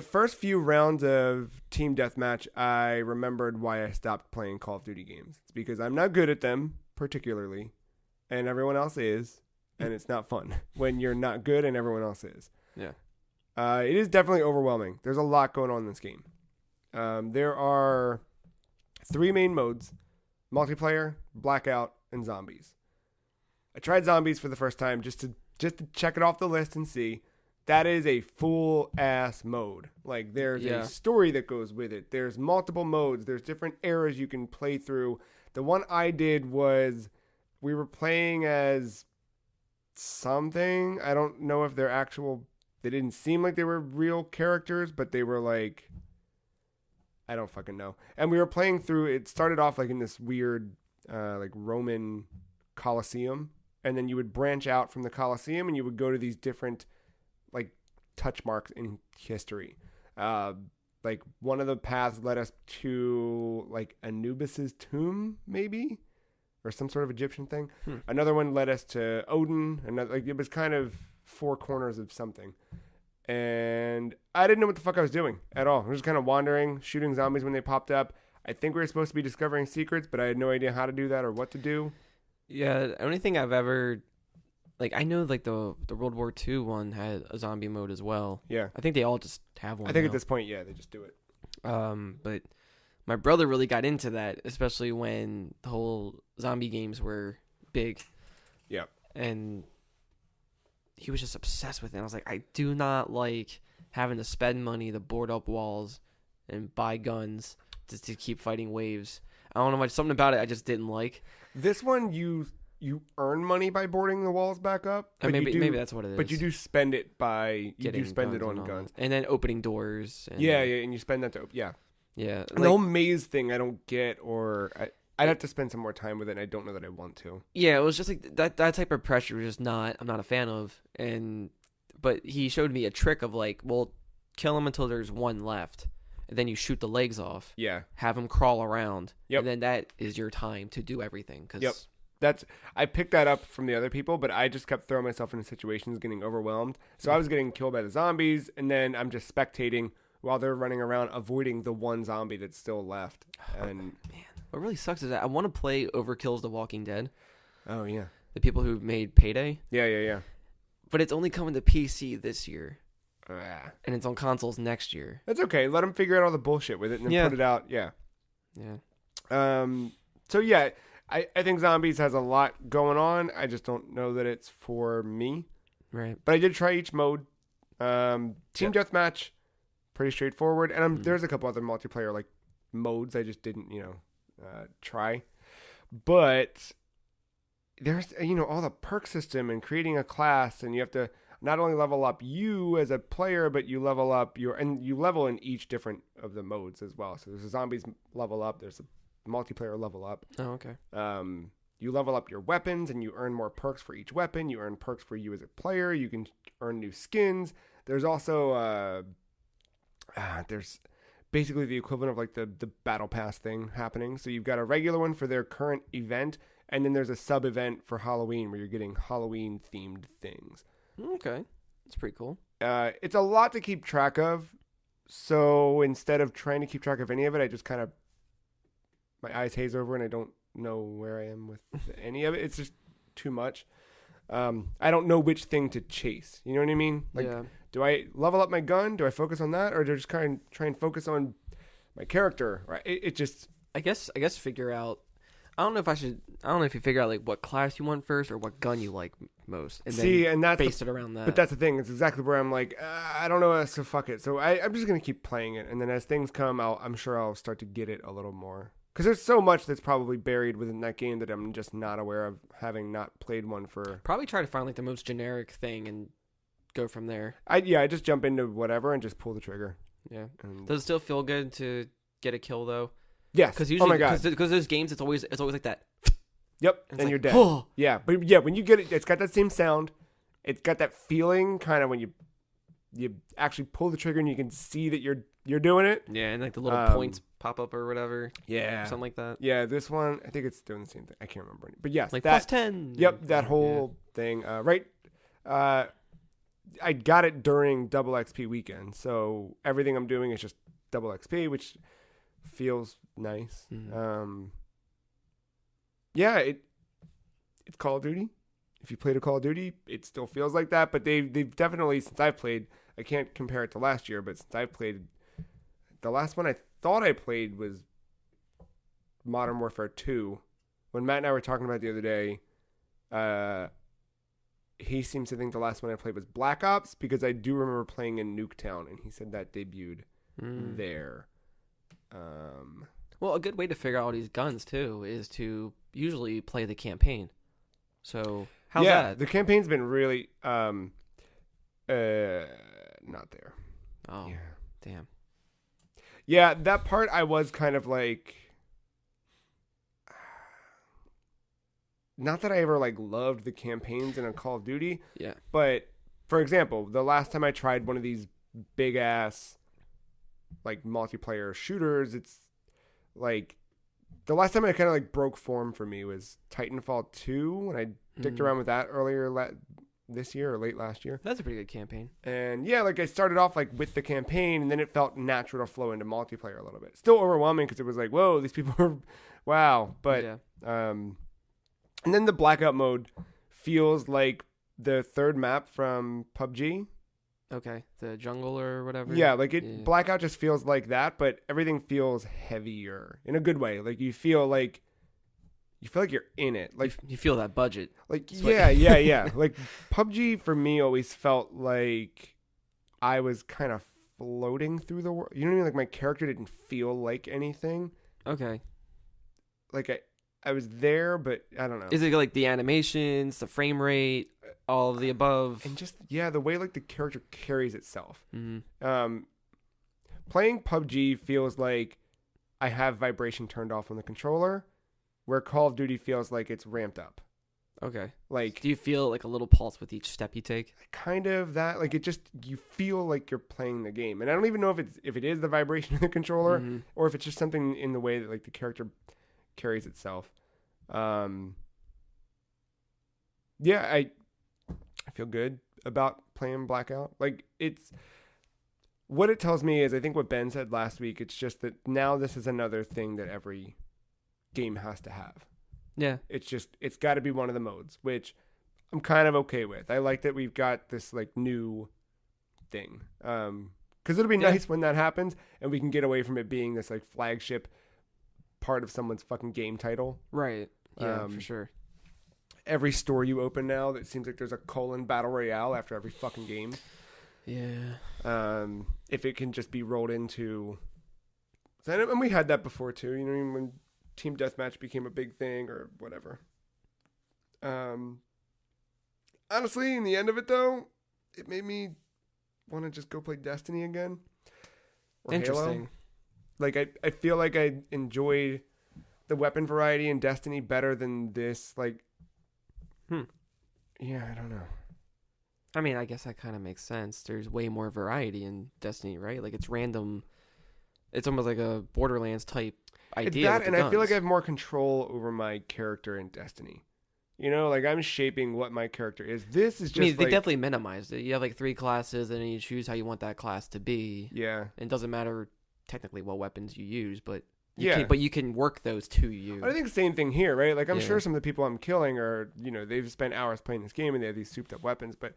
first few rounds of Team Deathmatch, I remembered why I stopped playing Call of Duty games. It's because I'm not good at them, particularly, and everyone else is, and it's not fun when you're not good and everyone else is. Yeah. It is definitely overwhelming. There's a lot going on in this game. There are 3 main modes: multiplayer, blackout, and zombies. I tried zombies for the first time just to check it off the list and see. That is a full ass mode. Like, there's a story that goes with it. There's multiple modes. There's different eras you can play through. The one I did was we were playing as something. I don't know if they're actual. They didn't seem like they were real characters, but they were like, I don't fucking know. And we were playing through. It started off like in this weird, like Roman Colosseum, and then you would branch out from the Colosseum, and you would go to these different, like, touch marks in history. Like, one of the paths led us to like Anubis's tomb, maybe, or some sort of Egyptian thing. Another one led us to Odin. Another, like, it was kind of 4 corners of something. And I didn't know what the fuck I was doing at all. I was just kind of wandering, shooting zombies when they popped up. I think we were supposed to be discovering secrets, but I had no idea how to do that or what to do. Yeah, the only thing I've ever, like, I know like the World War II one had a zombie mode as well. Yeah. I think they all just have one. I think now. at this point, yeah, they just do it. But my brother really got into that, especially when the whole zombie games were big. Yeah. And he was just obsessed with it. I was like, I do not like having to spend money to board up walls and buy guns to keep fighting waves. I don't know much. Something about it I just didn't like. This one, you earn money by boarding the walls back up. But maybe that's what it is. But you do spend it by Getting you do spend guns it on and guns. and then opening doors. And, Yeah, and you spend that to yeah. Yeah. And the whole maze thing, I don't get, or I'd have to spend some more time with it. And I don't know that I want to. Yeah, it was just like that type of pressure was just not. I'm not a fan of. But he showed me a trick of like, well, kill him until there's one left. And then you shoot the legs off. Yeah. Have him crawl around. Yep. And then that is your time to do everything. Cause yep. I picked that up from the other people, but I just kept throwing myself into situations, getting overwhelmed. So I was getting killed by the zombies, and then I'm just spectating while they're running around, avoiding the one zombie that's still left. And Man, what really sucks is that I want to play Overkill's The Walking Dead. oh yeah, The people who made Payday. yeah. But it's only coming to PC this year. Ah. And it's on consoles next year. That's okay. Let them figure out all the bullshit with it and then put it out. Yeah. Yeah. So yeah, I think Zombies has a lot going on. I just don't know that it's for me. Right. But I did try each mode. Team Deathmatch, pretty straightforward. And there's a couple other multiplayer like modes I just didn't, try. But there's, all the perk system and creating a class, and you have to not only level up you as a player, but you level up you level in each different of the modes as well. So there's a zombies level up, there's a multiplayer level up. Oh, okay. You level up your weapons and you earn more perks for each weapon. You earn perks for you as a player. You can earn new skins. There's also there's basically the equivalent of like the battle pass thing happening. So you've got a regular one for their current event, and then there's a sub event for Halloween where you're getting Halloween themed things. Okay. That's pretty cool. It's a lot to keep track of. So instead of trying to keep track of any of it, I just kind of, my eyes haze over and I don't know where I am with any of it. It's just too much. I don't know which thing to chase. You know what I mean? Like, yeah. Do I level up my gun? Do I focus on that? Or do I just kind of try and focus on my character? Right? It just... I guess figure out... I don't know if you figure out like what class you want first or what gun you like most, and then that's base it around that. But that's the thing. It's exactly where I'm like, I don't know, so fuck it. So I'm just gonna keep playing it, and then as things come, I'm sure I'll start to get it a little more. Because there's so much that's probably buried within that game that I'm just not aware of, having not played one for. Probably try to find like the most generic thing and go from there. I just jump into whatever and just pull the trigger. Yeah. Does it still feel good to get a kill though? Yes. Because usually, oh my God. Because those games, it's always like that. Yep, and like, you're dead. Oh. Yeah, but yeah, when you get it, it's got that same sound. It's got that feeling, kind of when you actually pull the trigger and you can see that you're doing it. Yeah, and like the little points pop up or whatever. Yeah, something like that. Yeah, this one I think it's doing the same thing. I can't remember, but yes, like that, +10. Yep, that whole thing. Right. I got it during double XP weekend, so everything I'm doing is just double XP, which feels nice. Yeah, it's Call of Duty. If you played a Call of Duty, it still feels like that. But they've definitely, since I've played, I can't compare it to last year, but since I've played, the last one I thought I played was Modern Warfare 2. When Matt and I were talking about it the other day, he seems to think the last one I played was Black Ops, because I do remember playing in Nuketown, and he said that debuted there. Well, a good way to figure out all these guns too is to usually play the campaign. So how's that? The campaign's been really not there. Oh, yeah. Damn. Yeah, that part I was kind of like, not that I ever like loved the campaigns in a Call of Duty. Yeah. But for example, the last time I tried one of these big ass like multiplayer shooters, it's like the last time I kind of like broke form for me was Titanfall 2 when I dicked around with that earlier this year or late last year. That's a pretty good campaign. And yeah, like I started off like with the campaign, and then it felt natural to flow into multiplayer a little bit. Still overwhelming because it was like, whoa, these people are wow. But yeah. And then the blackout mode feels like the third map from PUBG. Okay, the jungle or whatever. Yeah, like it. Blackout just feels like that, but everything feels heavier in a good way. Like you feel like you're in it. Like you feel that budget. Like yeah. Like PUBG for me always felt like I was kind of floating through the world. You know what I mean? Like my character didn't feel like anything. Okay. Like I was there, but I don't know. Is it like the animations, the frame rate, all of the above? And just, the way like the character carries itself. Mm-hmm. Playing PUBG feels like I have vibration turned off on the controller, where Call of Duty feels like it's ramped up. Okay. Like, do you feel like a little pulse with each step you take? Kind of that. Like you feel like you're playing the game. And I don't even know if it is the vibration of the controller or if it's just something in the way that like the character carries itself. yeah, I feel good about playing Blackout. Like, it's what it tells me is, I think what Ben said last week, it's just that now this is another thing that every game has to have. Yeah. It's got to be one of the modes, which I'm kind of okay with. I like that we've got this like new thing. Because it'll be nice when that happens and we can get away from it being this like flagship part of someone's fucking game title. Right. Yeah, for sure. Every store you open now, that seems like there's a battle royale after every fucking game. Yeah. If it can just be rolled into, and we had that before too. You know, when team deathmatch became a big thing or whatever. Honestly, in the end of it though, it made me want to just go play Destiny again. Or Interesting. Halo. Like I feel like I enjoyed the weapon variety in Destiny better than this. Like, yeah, I don't know. I mean, I guess that kind of makes sense. There's way more variety in Destiny, right? Like, it's random. It's almost like a Borderlands type idea. It's that, and I feel like I have more control over my character in Destiny. You know, like I'm shaping what my character is. This is just. I mean, they definitely minimized it. You have like 3 classes, and then you choose how you want that class to be. Yeah. And it doesn't matter technically what weapons you use, but you can work those to you. I think the same thing here, right? Like I'm sure some of the people I'm killing are, you know, they've spent hours playing this game and they have these souped up weapons, but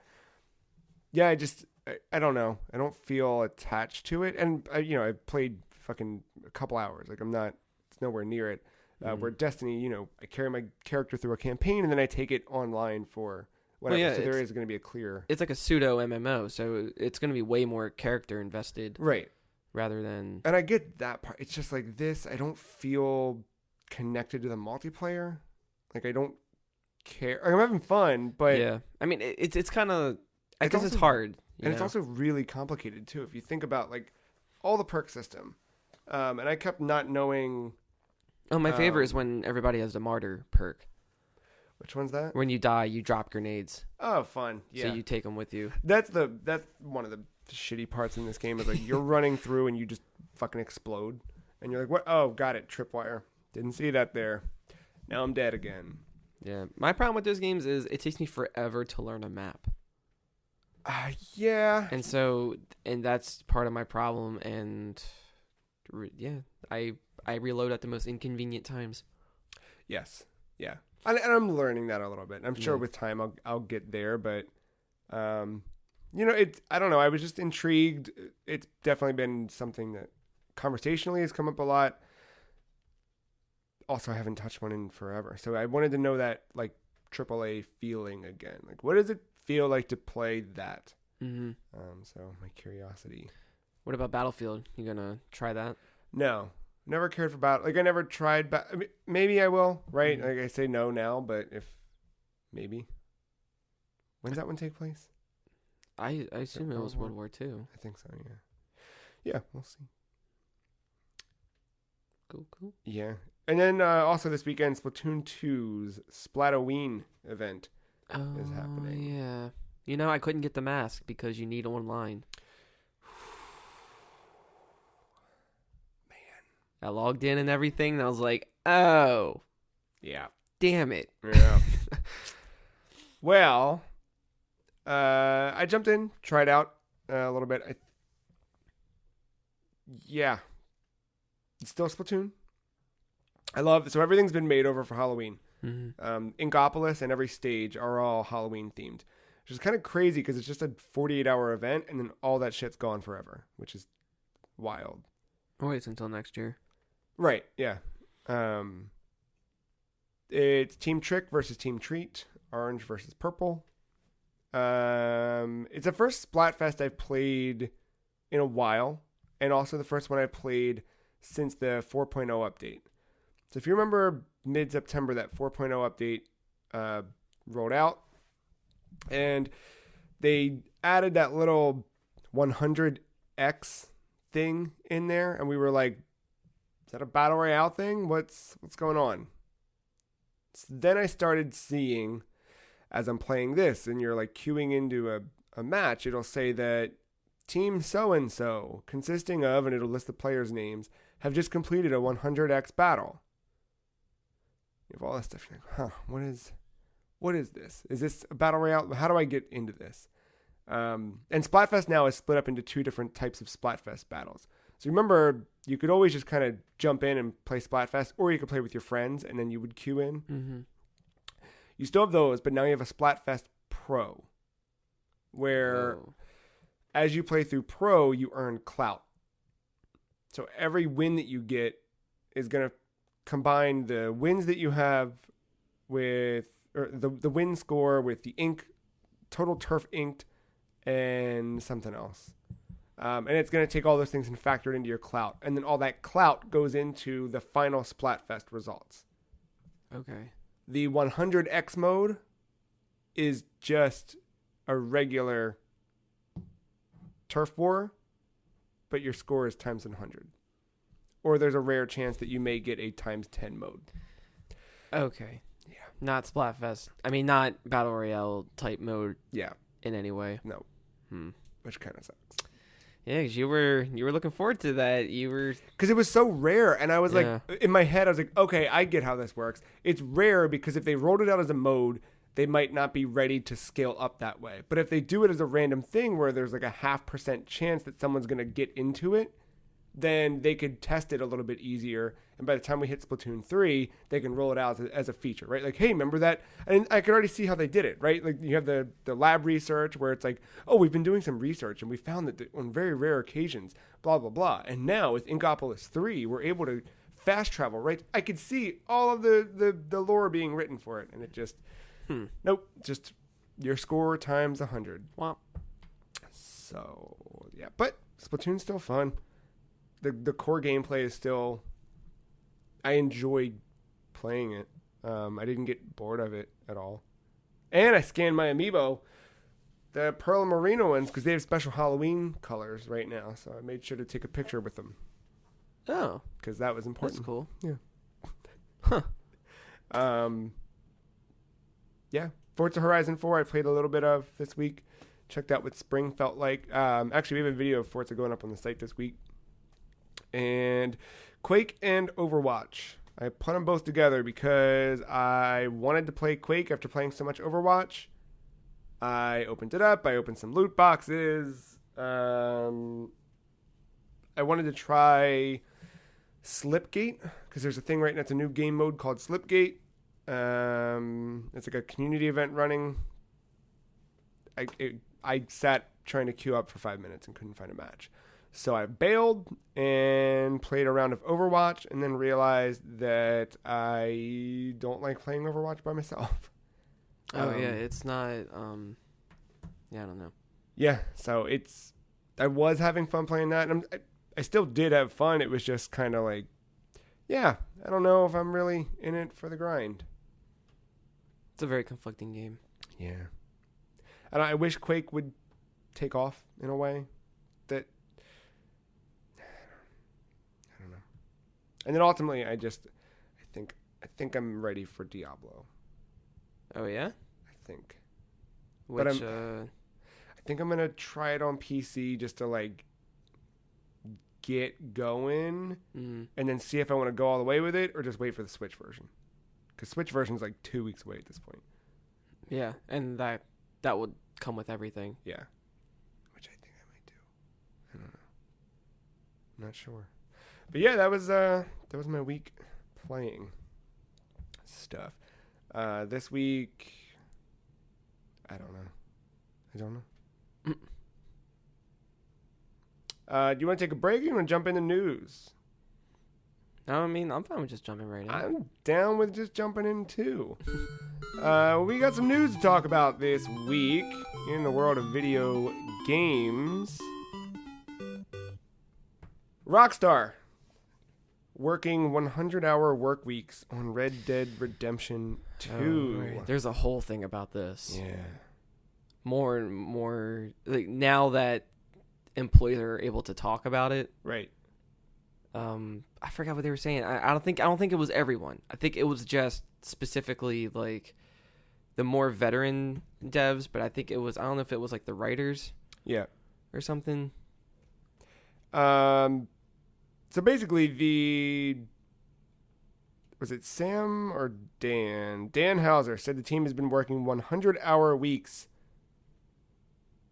yeah, I don't know. I don't feel attached to it, and I played fucking a couple hours. Like it's nowhere near it. Where Destiny, you know, I carry my character through a campaign and then I take it online for whatever. Well, yeah, so there is going to be a clear. It's like a pseudo MMO, so it's going to be way more character invested, right? Rather than. And I get that part. It's just like this. I don't feel connected to the multiplayer. Like I don't care. Like, I'm having fun, but yeah. I mean, it's kind of. I guess it's hard, and it's also really complicated too. If you think about like all the perk system, and I kept not knowing. Oh, my favorite is when everybody has the martyr perk. Which one's that? When you die, you drop grenades. Oh, fun! Yeah. So you take them with you. That's one of the shitty parts in this game. Is like you're running through and you just fucking explode, and you're like, "What? Oh, got it. Tripwire. Didn't see that there. Now I'm dead again." Yeah. My problem with those games is it takes me forever to learn a map. Yeah. And that's part of my problem. And yeah, I reload at the most inconvenient times. Yes. Yeah. And I'm learning that a little bit. I'm sure with time I'll get there, but you know, I don't know. I was just intrigued. It's definitely been something that conversationally has come up a lot. Also, I haven't touched one in forever. So I wanted to know that like AAA feeling again. Like, what does it feel like to play that? Mm-hmm. So my curiosity. What about Battlefield? You gonna try that? No, never cared for Battle. Like I never tried. I mean, maybe I will. Right? Like I say no now, but if maybe. When does that one take place? I assume it was World War II. I think so. Yeah. Yeah, we'll see. Cool. Yeah. And then also this weekend, Splatoon 2's Splatoween event is happening. Yeah. You know, I couldn't get the mask because you need online. Man. I logged in and everything, and I was like, oh. Yeah. Damn it. Yeah. Well, I jumped in, tried out a little bit. Yeah. It's still Splatoon. I love it. So everything's been made over for Halloween. Mm-hmm. Inkopolis and every stage are all Halloween themed, which is kind of crazy because it's just a 48-hour event and then all that shit's gone forever, which is wild. Oh, it's until next year. Right. Yeah. It's Team Trick versus Team Treat, orange versus purple. It's the first Splatfest I've played in a while, and also the first one I played since the 4.0 update. So if you remember mid-September, that 4.0 update rolled out, and they added that little 100X thing in there, and we were like, is that a Battle Royale thing? What's going on? So then I started seeing, as I'm playing this, and you're like queuing into a match, it'll say that Team so-and-so, consisting of, and it'll list the players' names, have just completed a 100X battle. You have all that stuff. You're like, what is this? Is this a battle royale? How do I get into this? And Splatfest now is split up into 2 different types of Splatfest battles. So remember, you could always just kind of jump in and play Splatfest, or you could play with your friends, and then you would queue in. Mm-hmm. You still have those, but now you have a Splatfest Pro, where as you play through Pro, you earn clout. So every win that you get is going to combine the wins that you have with, or the win score with the ink, total turf inked, and something else. And it's going to take all those things and factor it into your clout. And then all that clout goes into the final Splatfest results. Okay. The 100X mode is just a regular turf war, but your score is times 100. Or there's a rare chance that you may get a times 10 mode. Okay. Yeah. Not Splatfest. I mean, not Battle Royale type mode. Yeah. In any way. No. Which kind of sucks. Yeah, 'cause you were looking forward to that. You were, because it was so rare, and I was like, in my head, I was like, okay, I get how this works. It's rare because if they rolled it out as a mode, they might not be ready to scale up that way. But if they do it as a random thing where there's like a 0.5% chance that someone's going to get into it, then they could test it a little bit easier. And by the time we hit Splatoon 3, they can roll it out as a feature, right? Like, hey, remember that? And I could already see how they did it, right? Like, you have the lab research where it's like, oh, we've been doing some research and we found that on very rare occasions, blah, blah, blah. And now with Inkopolis 3, we're able to fast travel, right? I could see all of the lore being written for it. And it just, nope, just your score times 100. Wow. So, yeah. But Splatoon's still fun. The core gameplay is still... I enjoyed playing it. I didn't get bored of it at all. And I scanned my amiibo, the Pearl and Merino ones, because they have special Halloween colors right now. So I made sure to take a picture with them. Oh. Because that was important. That's cool. Yeah. Huh. Yeah. Forza Horizon 4 I played a little bit of this week. Checked out what spring felt like. Actually, we have a video of Forza going up on the site this week. And Quake and Overwatch. I put them both together because I wanted to play Quake after playing so much Overwatch. I opened it up. I opened some loot boxes. I wanted to try Slipgate because there's a thing right now. It's a new game mode called Slipgate. It's like a community event running. I sat trying to queue up for 5 minutes and couldn't find a match. So I bailed and played a round of Overwatch and then realized that I don't like playing Overwatch by myself. Oh, yeah, it's not, I don't know. Yeah, so I was having fun playing that, and I still did have fun. It was just kind of like, yeah, I don't know if I'm really in it for the grind. It's a very conflicting game. Yeah. And I wish Quake would take off in a way that... And then ultimately, I think I'm ready for Diablo. Oh yeah? I think. Which, I think I'm gonna try it on PC just to like get going, and then see if I want to go all the way with it or just wait for the Switch version. Because Switch version's like 2 weeks away at this point. Yeah, and that would come with everything. Yeah. Which I think I might do. I don't know. I'm not sure. But yeah, that was my week playing stuff. This week, I don't know. Do you want to take a break or you want to jump into news? I mean, I'm fine with just jumping right in. I'm down with just jumping in too. We got some news to talk about this week in the world of video games. Rockstar working 100-hour work weeks on Red Dead Redemption 2. Oh, right. There's a whole thing about this. Yeah. More and more, like, now that employees are able to talk about it. Right. I forgot what they were saying. I don't think it was everyone. I think it was just specifically like the more veteran devs, but I think it was, I don't know if it was like the writers. Yeah. Or something. So basically was it Sam or Dan? Dan Hauser said the team has been working 100-hour weeks.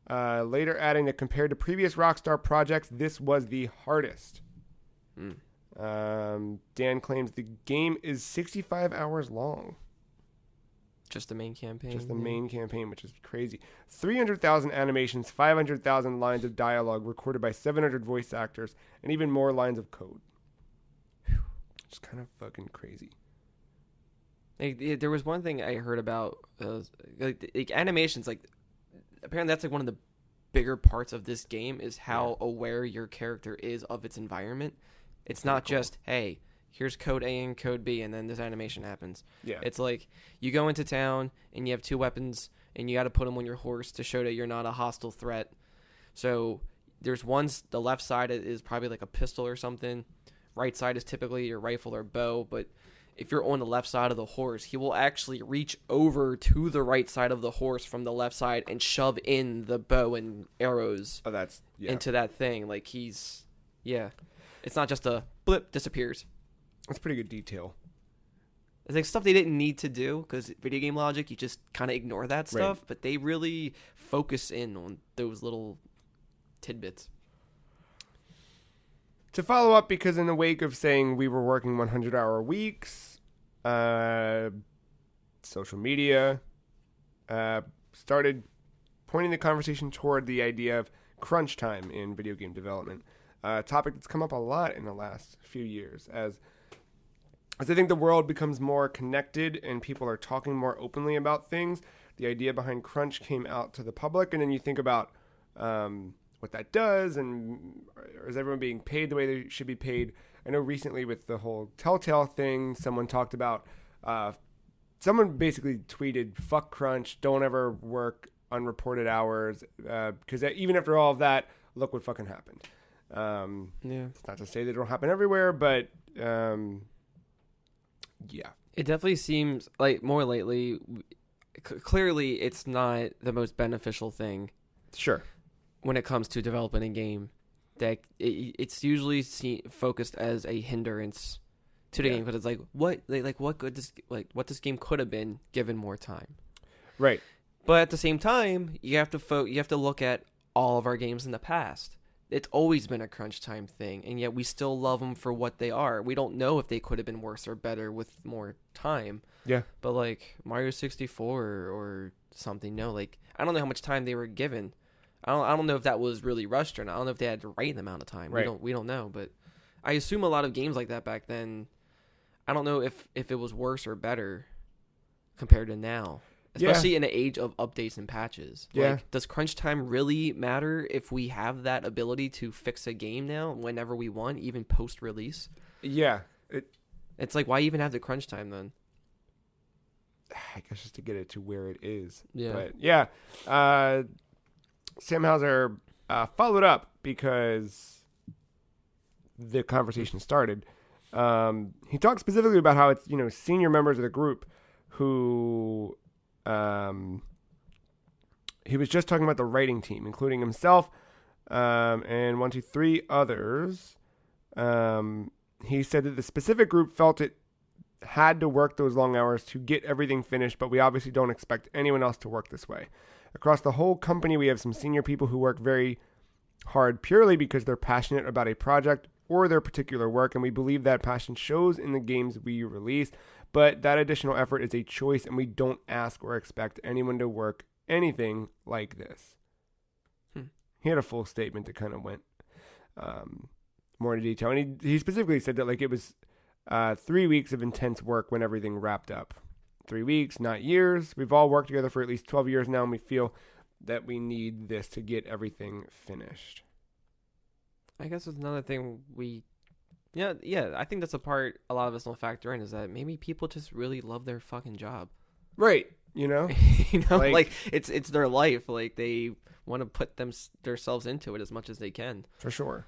Later adding that compared to previous Rockstar projects, this was the hardest. Dan claims the game is 65 hours long. Just the main campaign? Just the main campaign, which is crazy. 300,000 animations, 500,000 lines of dialogue recorded by 700 voice actors, and even more lines of code. It's kind of fucking crazy. There was one thing I heard about, like animations. Like, apparently that's like one of the bigger parts of this game is how aware your character is of its environment. It's not just, hey, here's code A and code B, and then this animation happens. Yeah. It's like you go into town and you have 2 weapons, and you got to put them on your horse to show that you're not a hostile threat. So there's the left side is probably like a pistol or something. Right side is typically your rifle or bow, but if you're on the left side of the horse, he will actually reach over to the right side of the horse from the left side and shove in the bow and arrows into that thing. Like it's not just a blip, disappears. That's pretty good detail. It's like stuff they didn't need to do because video game logic, you just kind of ignore that stuff, but they really focus in on those little tidbits. To follow up, because in the wake of saying we were working 100-hour weeks, social media started pointing the conversation toward the idea of crunch time in video game development, a topic that's come up a lot in the last few years. As I think the world becomes more connected and people are talking more openly about things, the idea behind crunch came out to the public, and then you think about what that does, and is everyone being paid the way they should be paid? I know recently with the whole Telltale thing, someone talked about, someone basically tweeted, fuck crunch, don't ever work unreported hours, because even after all of that, look what fucking happened. It's not to say that it don't happen everywhere, but yeah. It definitely seems like more lately, clearly it's not the most beneficial thing. Sure. When it comes to developing a game, that it's usually focused as a hindrance to the game, because it's like what this game could have been given more time, right? But at the same time, you have to look at all of our games in the past. It's always been a crunch time thing, and yet we still love them for what they are. We don't know if they could have been worse or better with more time. Yeah. But like Mario 64 or something, no, like I don't know how much time they were given. I don't know if that was really rushed or not. I don't know if they had the right amount of time. Right. We don't know, but I assume a lot of games like that back then. I don't know if it was worse or better compared to now, especially in the age of updates and patches. Yeah. Like, does crunch time really matter if we have that ability to fix a game now whenever we want, even post release? Yeah. It's like, why even have the crunch time then? I guess just to get it to where it is. Yeah. But yeah. Sam Hauser followed up because the conversation started. He talked specifically about how it's, senior members of the group who he was just talking about the writing team, including himself and 1, 2, 3 others. He said that the specific group felt it had to work those long hours to get everything finished, but we obviously don't expect anyone else to work this way. Across the whole company, we have some senior people who work very hard purely because they're passionate about a project or their particular work, and we believe that passion shows in the games we release, but that additional effort is a choice, and we don't ask or expect anyone to work anything like this. He had a full statement that kind of went more into detail, and he specifically said that it was 3 weeks of intense work when everything wrapped up. 3 weeks, not years. We've all worked together for at least 12 years now, and we feel that we need this to get everything finished. I guess it's another thing I think that's a part a lot of us don't factor in, is that maybe people just really love their fucking job. Right. It's their life. Like, they want to put themselves into it as much as they can. For sure.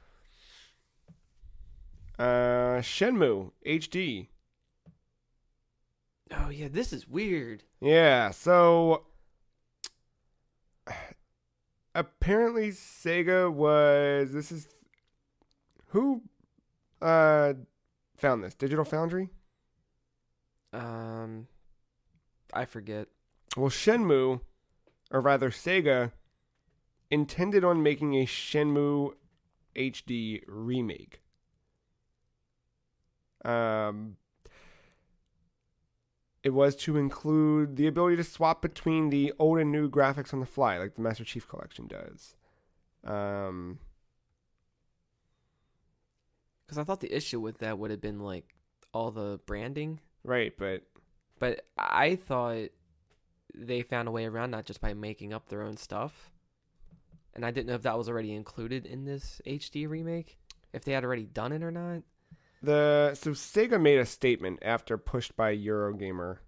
Shenmue HD. Oh yeah, this is weird. Yeah, so apparently Sega who found this? Digital Foundry? I forget. Well, Shenmue, or rather Sega, intended on making a Shenmue HD remake. It was to include the ability to swap between the old and new graphics on the fly, like the Master Chief Collection does. Because I thought the issue with that would have been like all the branding. Right, But I thought they found a way around that just by making up their own stuff. And I didn't know if that was already included in this HD remake, if they had already done it or not. So Sega made a statement after pushed by Eurogamer,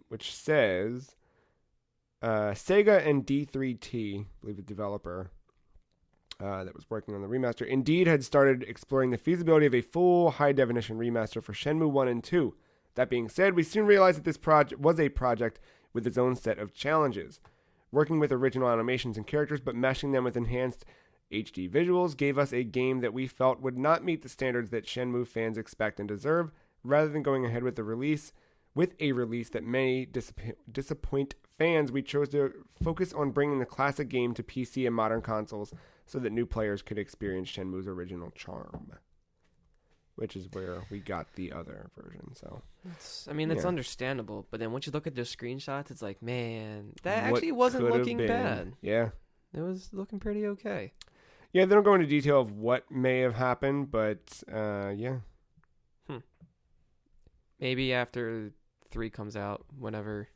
which says Sega and D3T, I believe the developer that was working on the remaster, indeed had started exploring the feasibility of a full high-definition remaster for Shenmue 1 and 2. That being said, we soon realized that this project was a project with its own set of challenges. Working with original animations and characters, but meshing them with enhanced HD visuals gave us a game that we felt would not meet the standards that Shenmue fans expect and deserve. Rather than going ahead with a release that may disappoint fans, we chose to focus on bringing the classic game to PC and modern consoles so that new players could experience Shenmue's original charm. Which is where we got the other version. So, it's understandable. But then once you look at those screenshots, it's like, man, that actually wasn't looking bad. Yeah. It was looking pretty okay. Yeah, they don't go into detail of what may have happened, but yeah. Maybe after 3 comes out, whenever,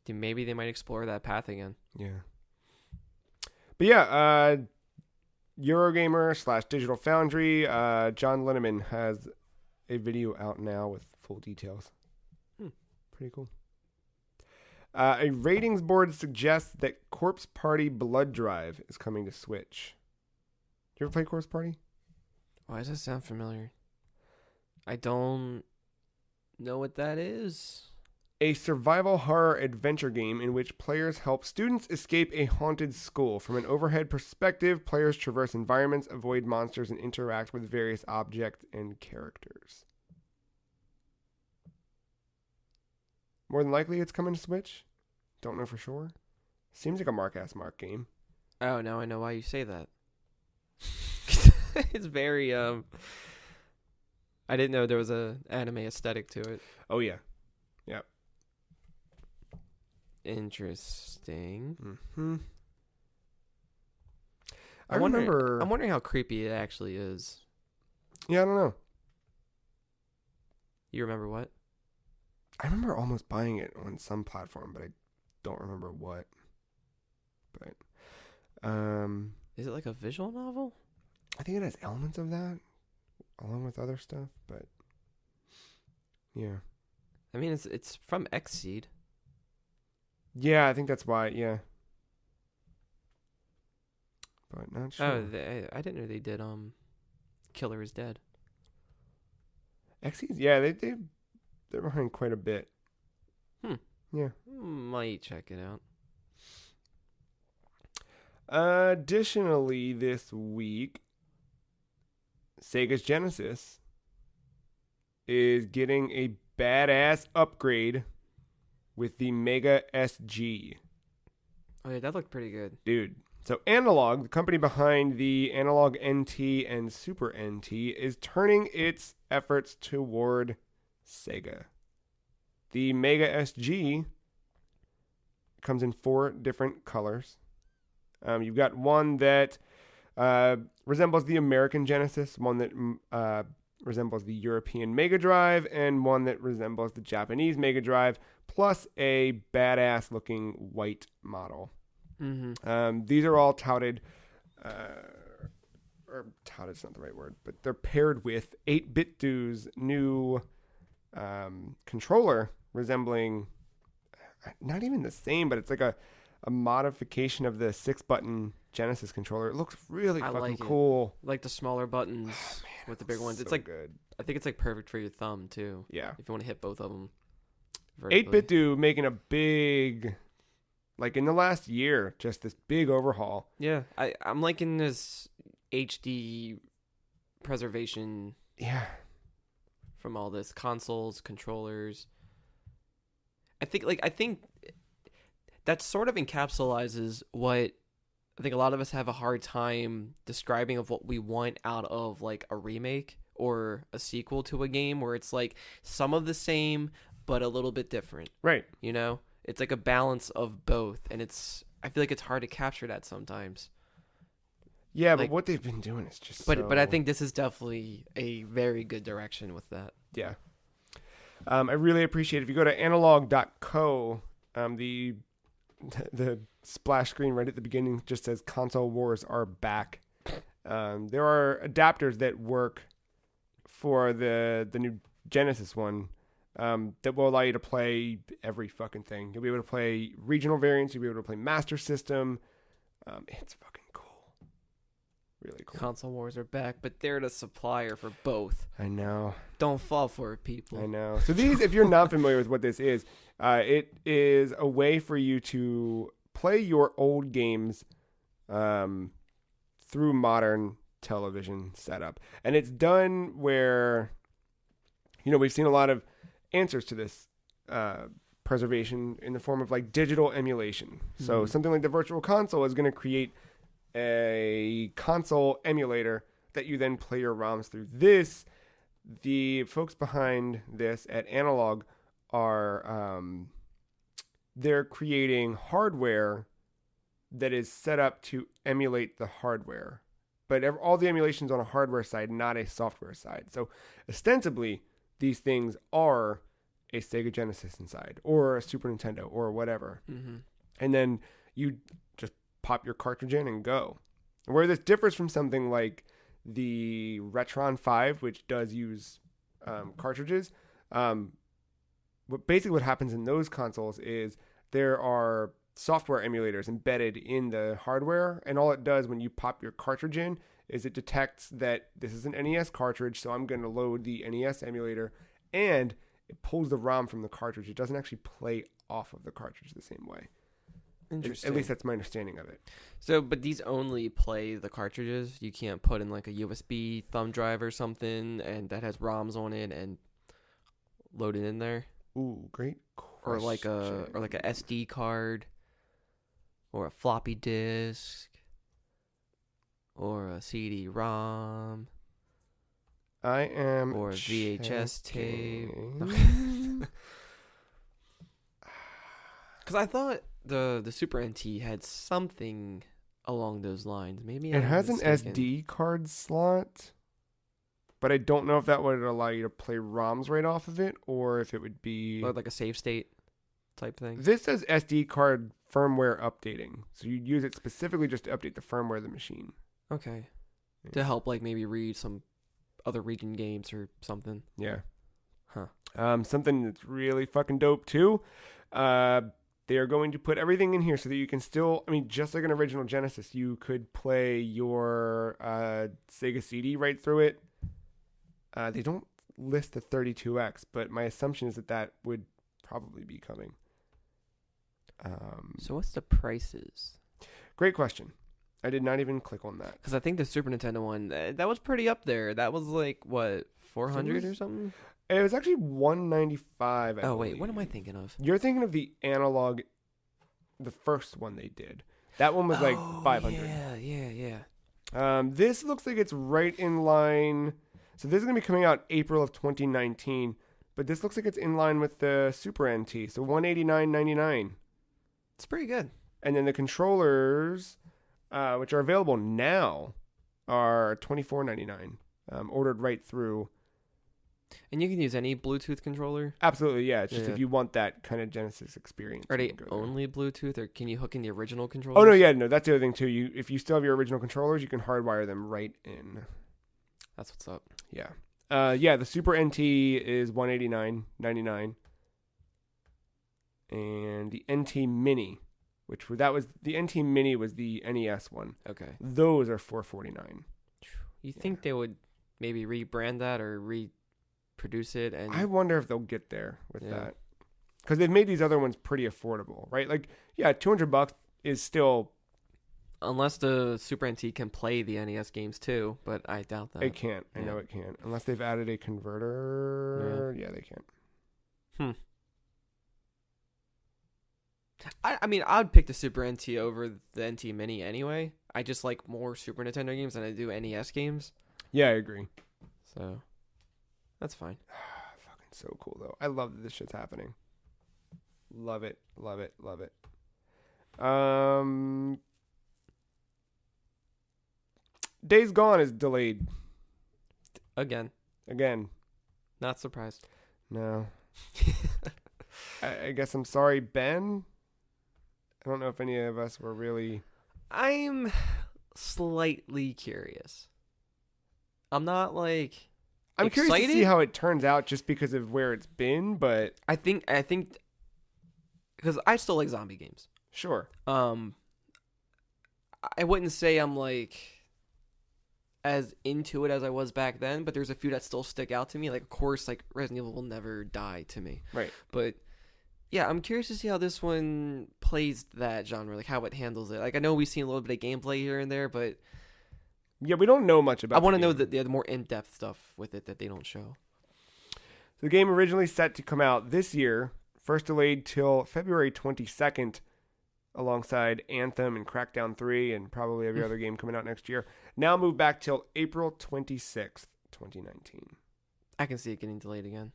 maybe they might explore that path again. Yeah. But yeah, Eurogamer / Digital Foundry, John Linneman has a video out now with full details. Pretty cool. A ratings board suggests that Corpse Party Blood Drive is coming to Switch. You ever play Corpse Party? Why does that sound familiar? I don't know what that is. A survival horror adventure game in which players help students escape a haunted school. From an overhead perspective, players traverse environments, avoid monsters, and interact with various objects and characters. More than likely, it's coming to Switch. Don't know for sure. Seems like a Mark game. Oh, now I know why you say that. It's very, I didn't know there was a anime aesthetic to it. Oh, yeah. Yep. Interesting. Mm-hmm. I'm wondering how creepy it actually is. Yeah, I don't know. You remember what? I remember almost buying it on some platform, but I don't remember what. But, is it like a visual novel? I think it has elements of that, along with other stuff. But yeah, I mean, it's from Xseed. Yeah, I think that's why. Yeah, but not sure. Oh, I didn't know they did. Killer is Dead. Xseed, yeah, they're behind quite a bit. Yeah. Might check it out. Additionally, this week, Sega's Genesis is getting a badass upgrade with the Mega Sg. Oh yeah, that looked pretty good. Dude. So Analogue, the company behind the Analogue NT and Super NT, is turning its efforts toward Sega. The Mega Sg comes in 4 different colors. You've got one that resembles the American Genesis, one that resembles the European Mega Drive, and one that resembles the Japanese Mega Drive, plus a badass-looking white model. Mm-hmm. These are all touted, or touted's not the right word, but they're paired with 8BitDo's new controller resembling, not even the same, but it's like a modification of the 6-button Genesis controller. It looks really fucking cool. Like the smaller buttons with the big ones. It's like good. I think it's like perfect for your thumb too. Yeah. If you want to hit both of them. 8BitDo making a big, like in the last year, just this big overhaul. Yeah, I'm liking this HD preservation. Yeah. from all this consoles, controllers. I think that sort of encapsulates what I think a lot of us have a hard time describing of what we want out of like a remake or a sequel to a game, where it's like some of the same but a little bit different. Right. You know? It's like a balance of both, and I feel like it's hard to capture that sometimes. Yeah, Like, but what they've been doing is just but I think this is definitely a very good direction with that. Yeah. I really appreciate it. If you go to analogue.co, the splash screen right at the beginning just says console wars are back. There are adapters that work for the new Genesis one that will allow you to play every fucking thing. You'll be able to play regional variants. You'll be able to play Master System. It's fucking cool. Really cool. Console wars are back, but they're the supplier for both. I know. Don't fall for it, people. I know. So these, if you're not familiar with what this is, it is a way for you to play your old games through modern television setup. And it's done where, we've seen a lot of answers to this preservation in the form of like digital emulation. Mm-hmm. So something like the Virtual Console is going to create a console emulator that you then play your ROMs through. The folks behind this at Analogue are they're creating hardware that is set up to emulate the hardware, but all the emulation's on a hardware side, not a software side. So ostensibly, these things are a Sega Genesis inside, or a Super Nintendo, or whatever. Mm-hmm. And then you just pop your cartridge in and go. Where this differs from something like the Retron 5, which does use cartridges, what happens in those consoles is there are software emulators embedded in the hardware, and all it does when you pop your cartridge in is it detects that this is an NES cartridge, so I'm going to load the NES emulator, and it pulls the ROM from the cartridge. It doesn't actually play off of the cartridge the same way. Interesting. At least that's my understanding of it. So, but these only play the cartridges? You can't put in like a USB thumb drive or something and that has ROMs on it and load it in there? Ooh, great question. Or like a SD card, or a floppy disk, or a CD-ROM. I am or a VHS tape. Because I thought the Super NT had something along those lines. Maybe it has an SD card slot, but I don't know if that would allow you to play ROMs right off of it, or if it would be or like a save state type thing. This says SD card firmware updating, so you'd use it specifically just to update the firmware of the machine. Okay, yeah. To help like maybe read some other region games or something. Yeah. Huh. Something that's really fucking dope too. They are going to put everything in here so that you can still, just like an original Genesis, you could play your Sega CD right through it. They don't list the 32X, but my assumption is that would probably be coming. So what's the prices? Great question. I did not even click on that. Because I think the Super Nintendo one, that was pretty up there. That was like, what, 400 or something? It was actually $195. I wait, believe. what am I thinking of? You're thinking of the Analogue, the first one they did. That one was like 500. Yeah. This looks like it's right in line. So this is going to be coming out April of 2019, but this looks like it's in line with the Super NT. So $189.99. It's pretty good. And then the controllers, which are available now, are $24.99. Ordered right through. And you can use any Bluetooth controller? Absolutely, yeah. It's just if you want that kind of Genesis experience. Are they only Bluetooth, or can you hook in the original controllers? Oh, no, that's the other thing, too. If you still have your original controllers, you can hardwire them right in. That's what's up. Yeah. The Super NT is $189.99. And the NT Mini, the NT Mini was the NES one. Okay. Those are $449. You think they would maybe rebrand that or reproduce it? And I wonder if they'll get there with that, because they've made these other ones pretty affordable, right? Like, $200 is still unless the Super NT can play the NES games too, but I doubt that. It can't. I know it can't. Unless they've added a converter. Yeah, they can't. I mean, I'd pick the Super NT over the NT Mini anyway. I just like more Super Nintendo games than I do NES games. Yeah, I agree. So, that's fine. Fucking so cool, though. I love that this shit's happening. Love it. Love it. Love it. Days Gone is delayed. Again. Not surprised. No. I guess I'm sorry, Ben. I don't know if any of us were really... I'm slightly curious. I'm not like I'm excited. curious to see how it turns out just because of where it's been, but... I think because I still like zombie games. Sure. I wouldn't say I'm like as into it as I was back then, but there's a few that still stick out to me. Like, of course, like Resident Evil will never die to me. Right. But yeah, I'm curious to see how this one plays that genre, like how it handles it. Like, I know we've seen a little bit of gameplay here and there, but yeah, we don't know much about. I want to know the more in-depth stuff with it that they don't show. The game originally set to come out this year, first delayed till February 22nd, alongside Anthem and Crackdown 3 and probably every other game coming out next year. Now moved back till April 26th, 2019. I can see it getting delayed again.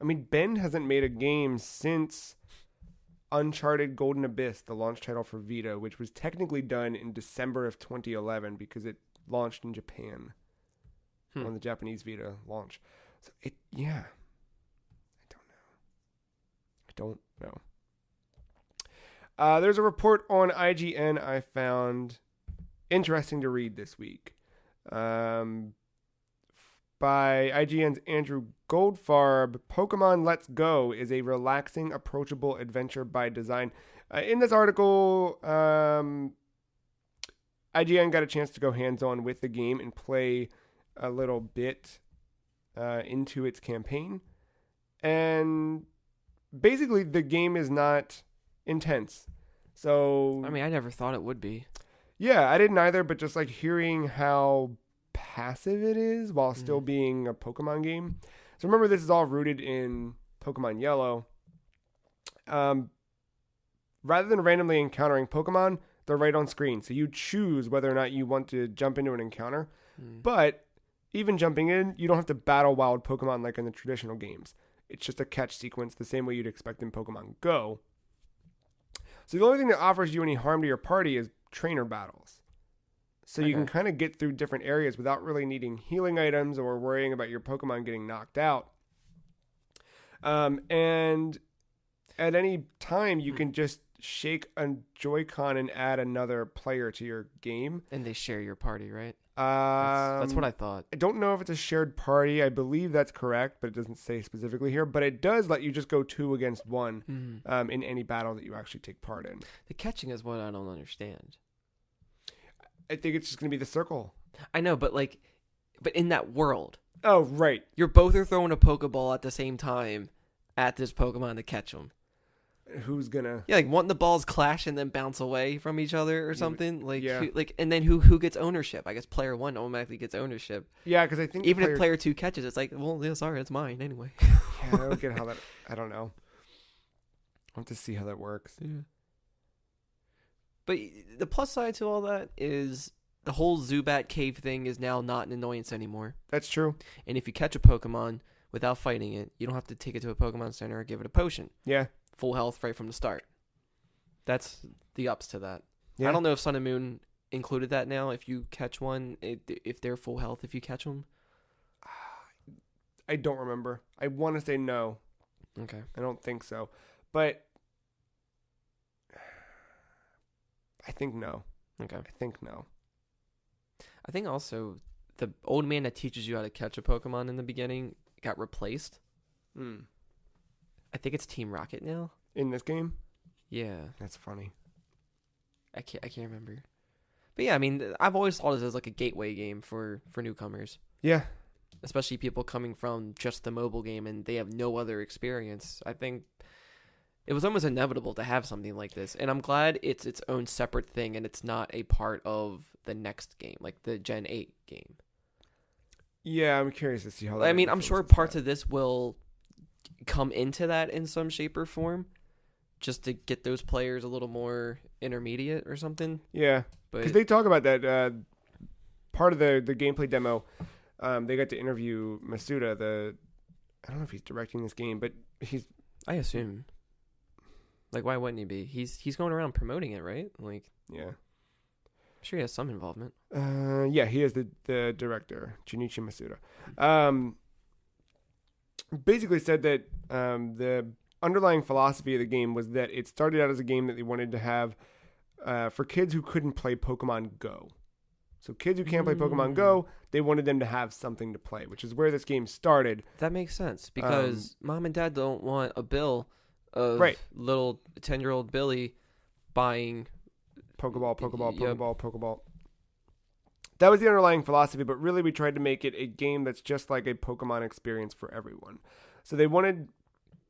I mean, Ben hasn't made a game since Uncharted Golden Abyss, the launch title for Vita, which was technically done in December of 2011 because it launched in Japan on the Japanese Vita launch. So I don't know. There's a report on IGN I found interesting to read this week. By IGN's Andrew Goldfarb, Pokemon Let's Go is a relaxing, approachable adventure by design. In this article, IGN got a chance to go hands-on with the game and play a little bit into its campaign. And basically, the game is not intense. So, I mean, I never thought it would be. Yeah, I didn't either, but just like hearing how passive it is while still being a Pokemon game. So remember, this is all rooted in Pokemon Yellow. Rather than randomly encountering Pokemon, they're right on screen. So you choose whether or not you want to jump into an encounter. But even jumping in, you don't have to battle wild Pokemon like in the traditional games. It's just a catch sequence the same way you'd expect in Pokemon Go. So the only thing that offers you any harm to your party is trainer battles. So you can kind of get through different areas without really needing healing items or worrying about your Pokemon getting knocked out. And at any time, you can just shake a Joy-Con and add another player to your game. And they share your party, right? That's what I thought. I don't know if it's a shared party. I believe that's correct, but it doesn't say specifically here. But it does let you just go 2 against 1 in any battle that you actually take part in. The catching is what I don't understand. I think it's just going to be the circle. I know, but in that world. Oh, right. You're both are throwing a Pokeball at the same time at this Pokemon to catch them. Who's gonna? Yeah, like one the balls clash and then bounce away from each other or something. Like, yeah. And then who gets ownership? I guess player 1 automatically gets ownership. Yeah, because I think even if player 2 catches, it's like, well, yeah, sorry, it's mine anyway. Yeah, I don't get how that. I don't know. I'll have to see how that works. Yeah. But the plus side to all that is the whole Zubat cave thing is now not an annoyance anymore. That's true. And if you catch a Pokemon without fighting it, you don't have to take it to a Pokemon Center or give it a potion. Yeah. Full health right from the start. That's the ups to that. Yeah. I don't know if Sun and Moon included that now. If you catch one, if they're full health, if you catch them. I don't remember. I want to say no. Okay. I don't think so. But I think no. Okay. I think no. I think also the old man that teaches you how to catch a Pokemon in the beginning got replaced. I think it's Team Rocket now. In this game? Yeah. That's funny. I can't remember. But yeah, I mean, I've always thought of it as like a gateway game for newcomers. Yeah. Especially people coming from just the mobile game and they have no other experience. I think It was almost inevitable to have something like this, and I'm glad it's its own separate thing and it's not a part of the next game, like the Gen 8 game. Yeah, I'm curious to see how that I mean, I'm sure influences parts that. of this will come into that in some shape or form, just to get those players a little more intermediate or something. Yeah, But because they talk about that part of the gameplay demo. They got to interview Masuda. I don't know if he's directing this game, but he's I assume, like, why wouldn't he be? He's going around promoting it, right? Like, yeah. I'm sure he has some involvement. Yeah, he is the director, Junichi Masuda. Basically said that the underlying philosophy of the game was that it started out as a game that they wanted to have for kids who couldn't play Pokemon Go. So kids who can't play Pokemon Go, they wanted them to have something to play, which is where this game started. That makes sense because mom and dad don't want a bill of Right. little 10-year-old Billy buying Pokeball, Yep. Pokeball. That was the underlying philosophy, but really we tried to make it a game that's just like a Pokemon experience for everyone. So they wanted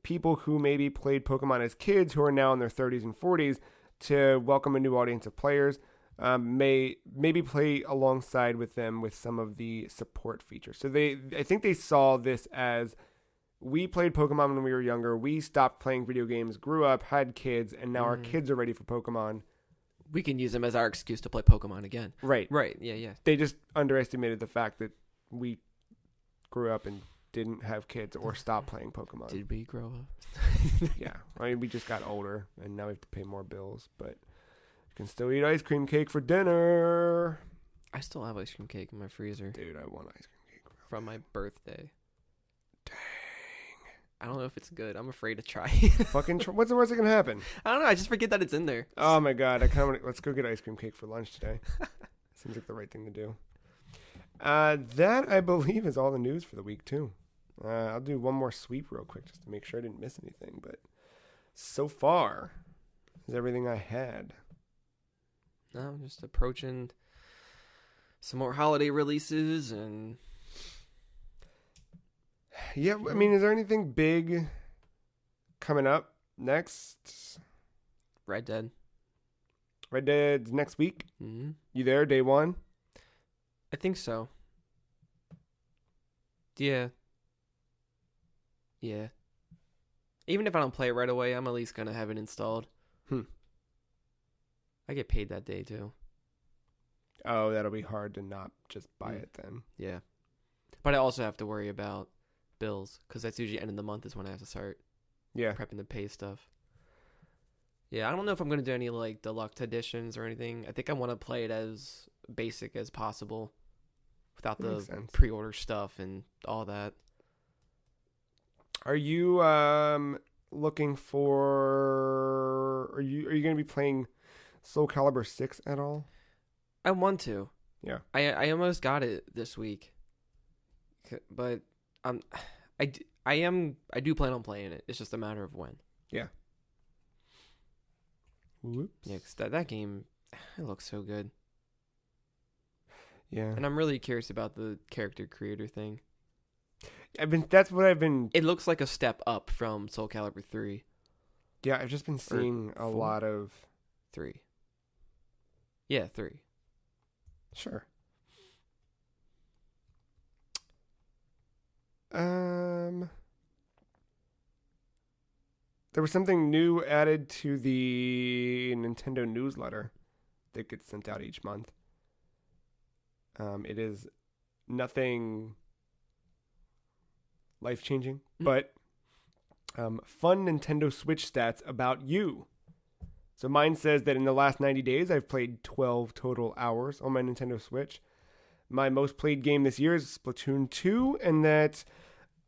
people who maybe played Pokemon as kids who are now in their 30s and 40s to welcome a new audience of players. Maybe play alongside with them with some of the support features. So I think they saw this as we played Pokemon when we were younger. We stopped playing video games, grew up, had kids, and now our kids are ready for Pokemon. We can use them as our excuse to play Pokemon again. Right. Right. Yeah. They just underestimated the fact that we grew up and didn't have kids or stopped playing Pokemon. Did we grow up? Yeah. I mean, we just got older and now we have to pay more bills, but you can still eat ice cream cake for dinner. I still have ice cream cake in my freezer Dude, I want ice cream cake. from my birthday. Dang. I don't know if it's good. I'm afraid to try. Fucking what's the worst that can happen? I don't know. I just forget that it's in there. Oh my god, I kind of want to, let's go get ice cream cake for lunch today. Seems like the right thing to do. That I believe is all the news for the week too. I'll do one more sweep real quick just to make sure I didn't miss anything, but so far is everything I had. No, just approaching some more holiday releases and Yeah, I mean, is there anything big coming up next? Red Dead. Red Dead's next week. Mm-hmm. You there, day one? I think so. Yeah. Yeah. Even if I don't play it right away, I'm at least going to have it installed. I get paid that day, too. Oh, that'll be hard to not just buy it then. Yeah. But I also have to worry about bills, because that's usually end of the month is when I have to start Yeah. prepping the pay stuff. Yeah, I don't know if I'm going to do any, like, deluxe editions or anything. I think I want to play it as basic as possible without That makes the sense. pre-order stuff and all that. Are you looking for? Are you going to be playing Soul Calibur 6 at all? I want to. Yeah. I almost got it this week, but I do plan on playing it. It's just a matter of when. Yeah. Whoops. Yeah, 'cause that game, it looks so good, Yeah. and I'm really curious about the character creator thing. That's what I've been. It looks like a step up from Soul Calibur 3. Yeah, I've just been seeing a 4? lot of. 3. Yeah, 3. Sure. There was something new added to the Nintendo newsletter that gets sent out each month. It is nothing life-changing, but fun Nintendo Switch stats about you. So mine says that in the last 90 days, I've played 12 total hours on my Nintendo Switch. My most played game this year is Splatoon 2, and that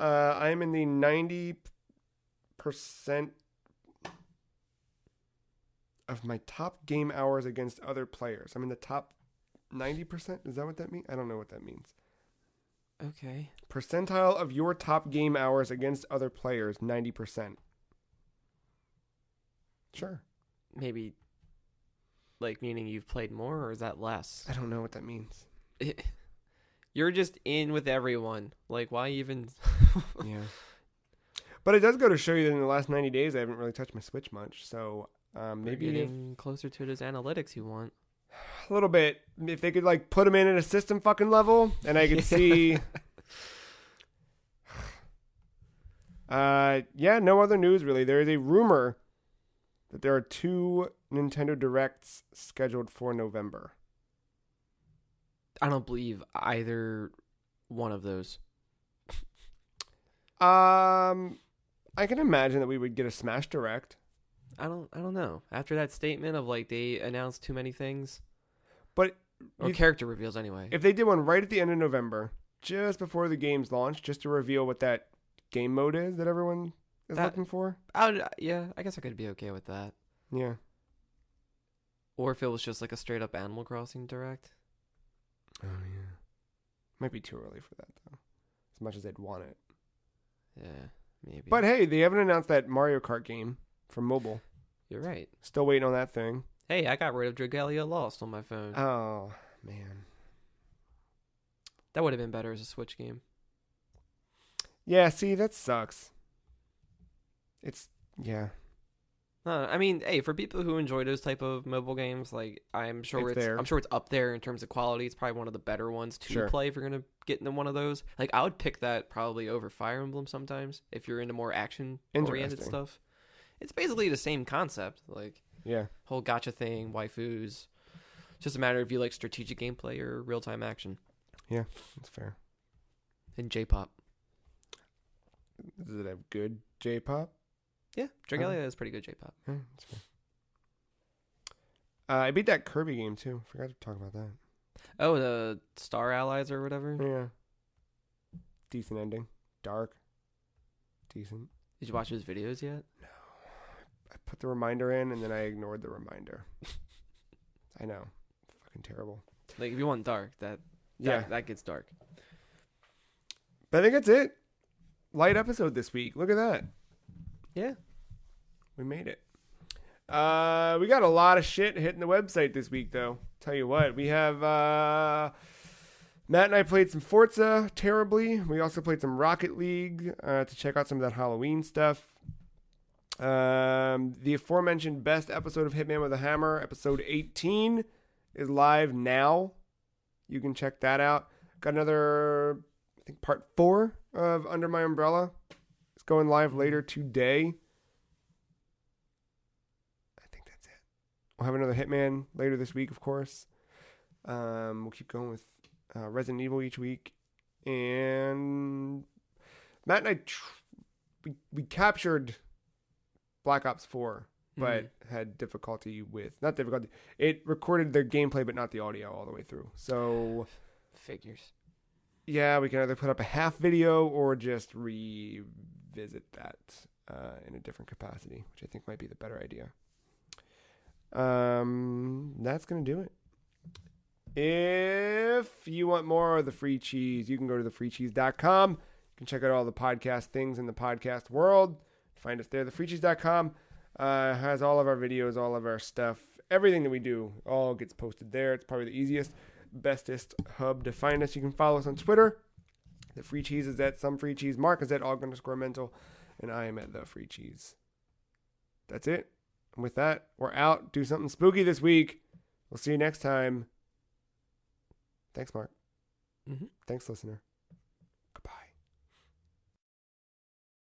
I'm in the 90% of my top game hours against other players. I'm in the top 90%. Is that what that means? I don't know what that means. Okay. Percentile of your top game hours against other players, 90%. Sure. Maybe, like, meaning you've played more, or is that less? I don't know what that means. You're just in with everyone. Like, why even? Yeah. But it does go to show you that in the last 90 days, I haven't really touched my Switch much. So maybe getting closer to those analytics you want. a little bit. If they could like put them in at a system fucking level, and I could see. No other news really. There is a rumor that there are 2 Nintendo Directs scheduled for November. I don't believe either one of those. I can imagine that we would get a Smash Direct. I don't know. After that statement of like they announced too many things, But or character reveals anyway. if they did one right at the end of November, just before the game's launch, just to reveal what that game mode is that everyone is looking for. I guess I could be okay with that. Yeah. Or if it was just like a straight up Animal Crossing Direct. Oh yeah. Might be too early for that though. As much as they'd want it. Yeah, maybe. But hey, they haven't announced that Mario Kart game for mobile. You're right. Still waiting on that thing. Hey, I got rid of Dragalia Lost on my phone. Oh man. That would have been better as a Switch game. Yeah, see, that sucks. Yeah. I mean, hey, for people who enjoy those type of mobile games, like I'm sure it's up there in terms of quality. It's probably one of the better ones to play if you're gonna get into one of those. Like I would pick that probably over Fire Emblem sometimes if you're into more action oriented stuff. It's basically the same concept, like whole gacha thing, waifus. It's just a matter if you like strategic gameplay or real time action. Yeah, that's fair. And J-pop. Does it have good J-pop? Yeah, Dragalia has pretty good J-pop. Yeah, that's fair. I beat that Kirby game too. Forgot to talk about that. Oh, the Star Allies or whatever? Yeah. Decent ending. Dark. Decent. Did you watch his videos yet? No. I put the reminder in and then I ignored the reminder. I know. Fucking terrible. Like if you want dark, that gets dark. But I think that's it. Light episode this week. Look at that. Yeah. We made it. We got a lot of shit hitting the website this week, though. Tell you what, we have Matt and I played some Forza terribly. We also played some Rocket League to check out some of that Halloween stuff. The aforementioned best episode of Hitman with a Hammer, episode 18, is live now. You can check that out. Got another, I think, part 4 of Under My Umbrella. It's going live later today. I think that's it. We'll have another Hitman later this week, of course. We'll keep going with Resident Evil each week. And Matt and I, we captured Black Ops 4, but had difficulty with, not difficulty, it recorded the gameplay but not the audio all the way through. So, figures. Yeah, we can either put up a half video or just revisit that in a different capacity, which I think might be the better idea. That's going to do it. If you want more of the free cheese, you can go to thefreecheese.com. You can check out all the podcast things in the podcast world. Find us there. Thefreecheese.com has all of our videos, all of our stuff. Everything that we do all gets posted there. It's probably the easiest, bestest hub to find us. You can follow us on Twitter. The Free Cheese is at Some Free Cheese. Mark is at _mental. And I am at The Free Cheese. That's it. And with that, we're out. Do something spooky this week. We'll see you next time. Thanks, Mark. Thanks, listener.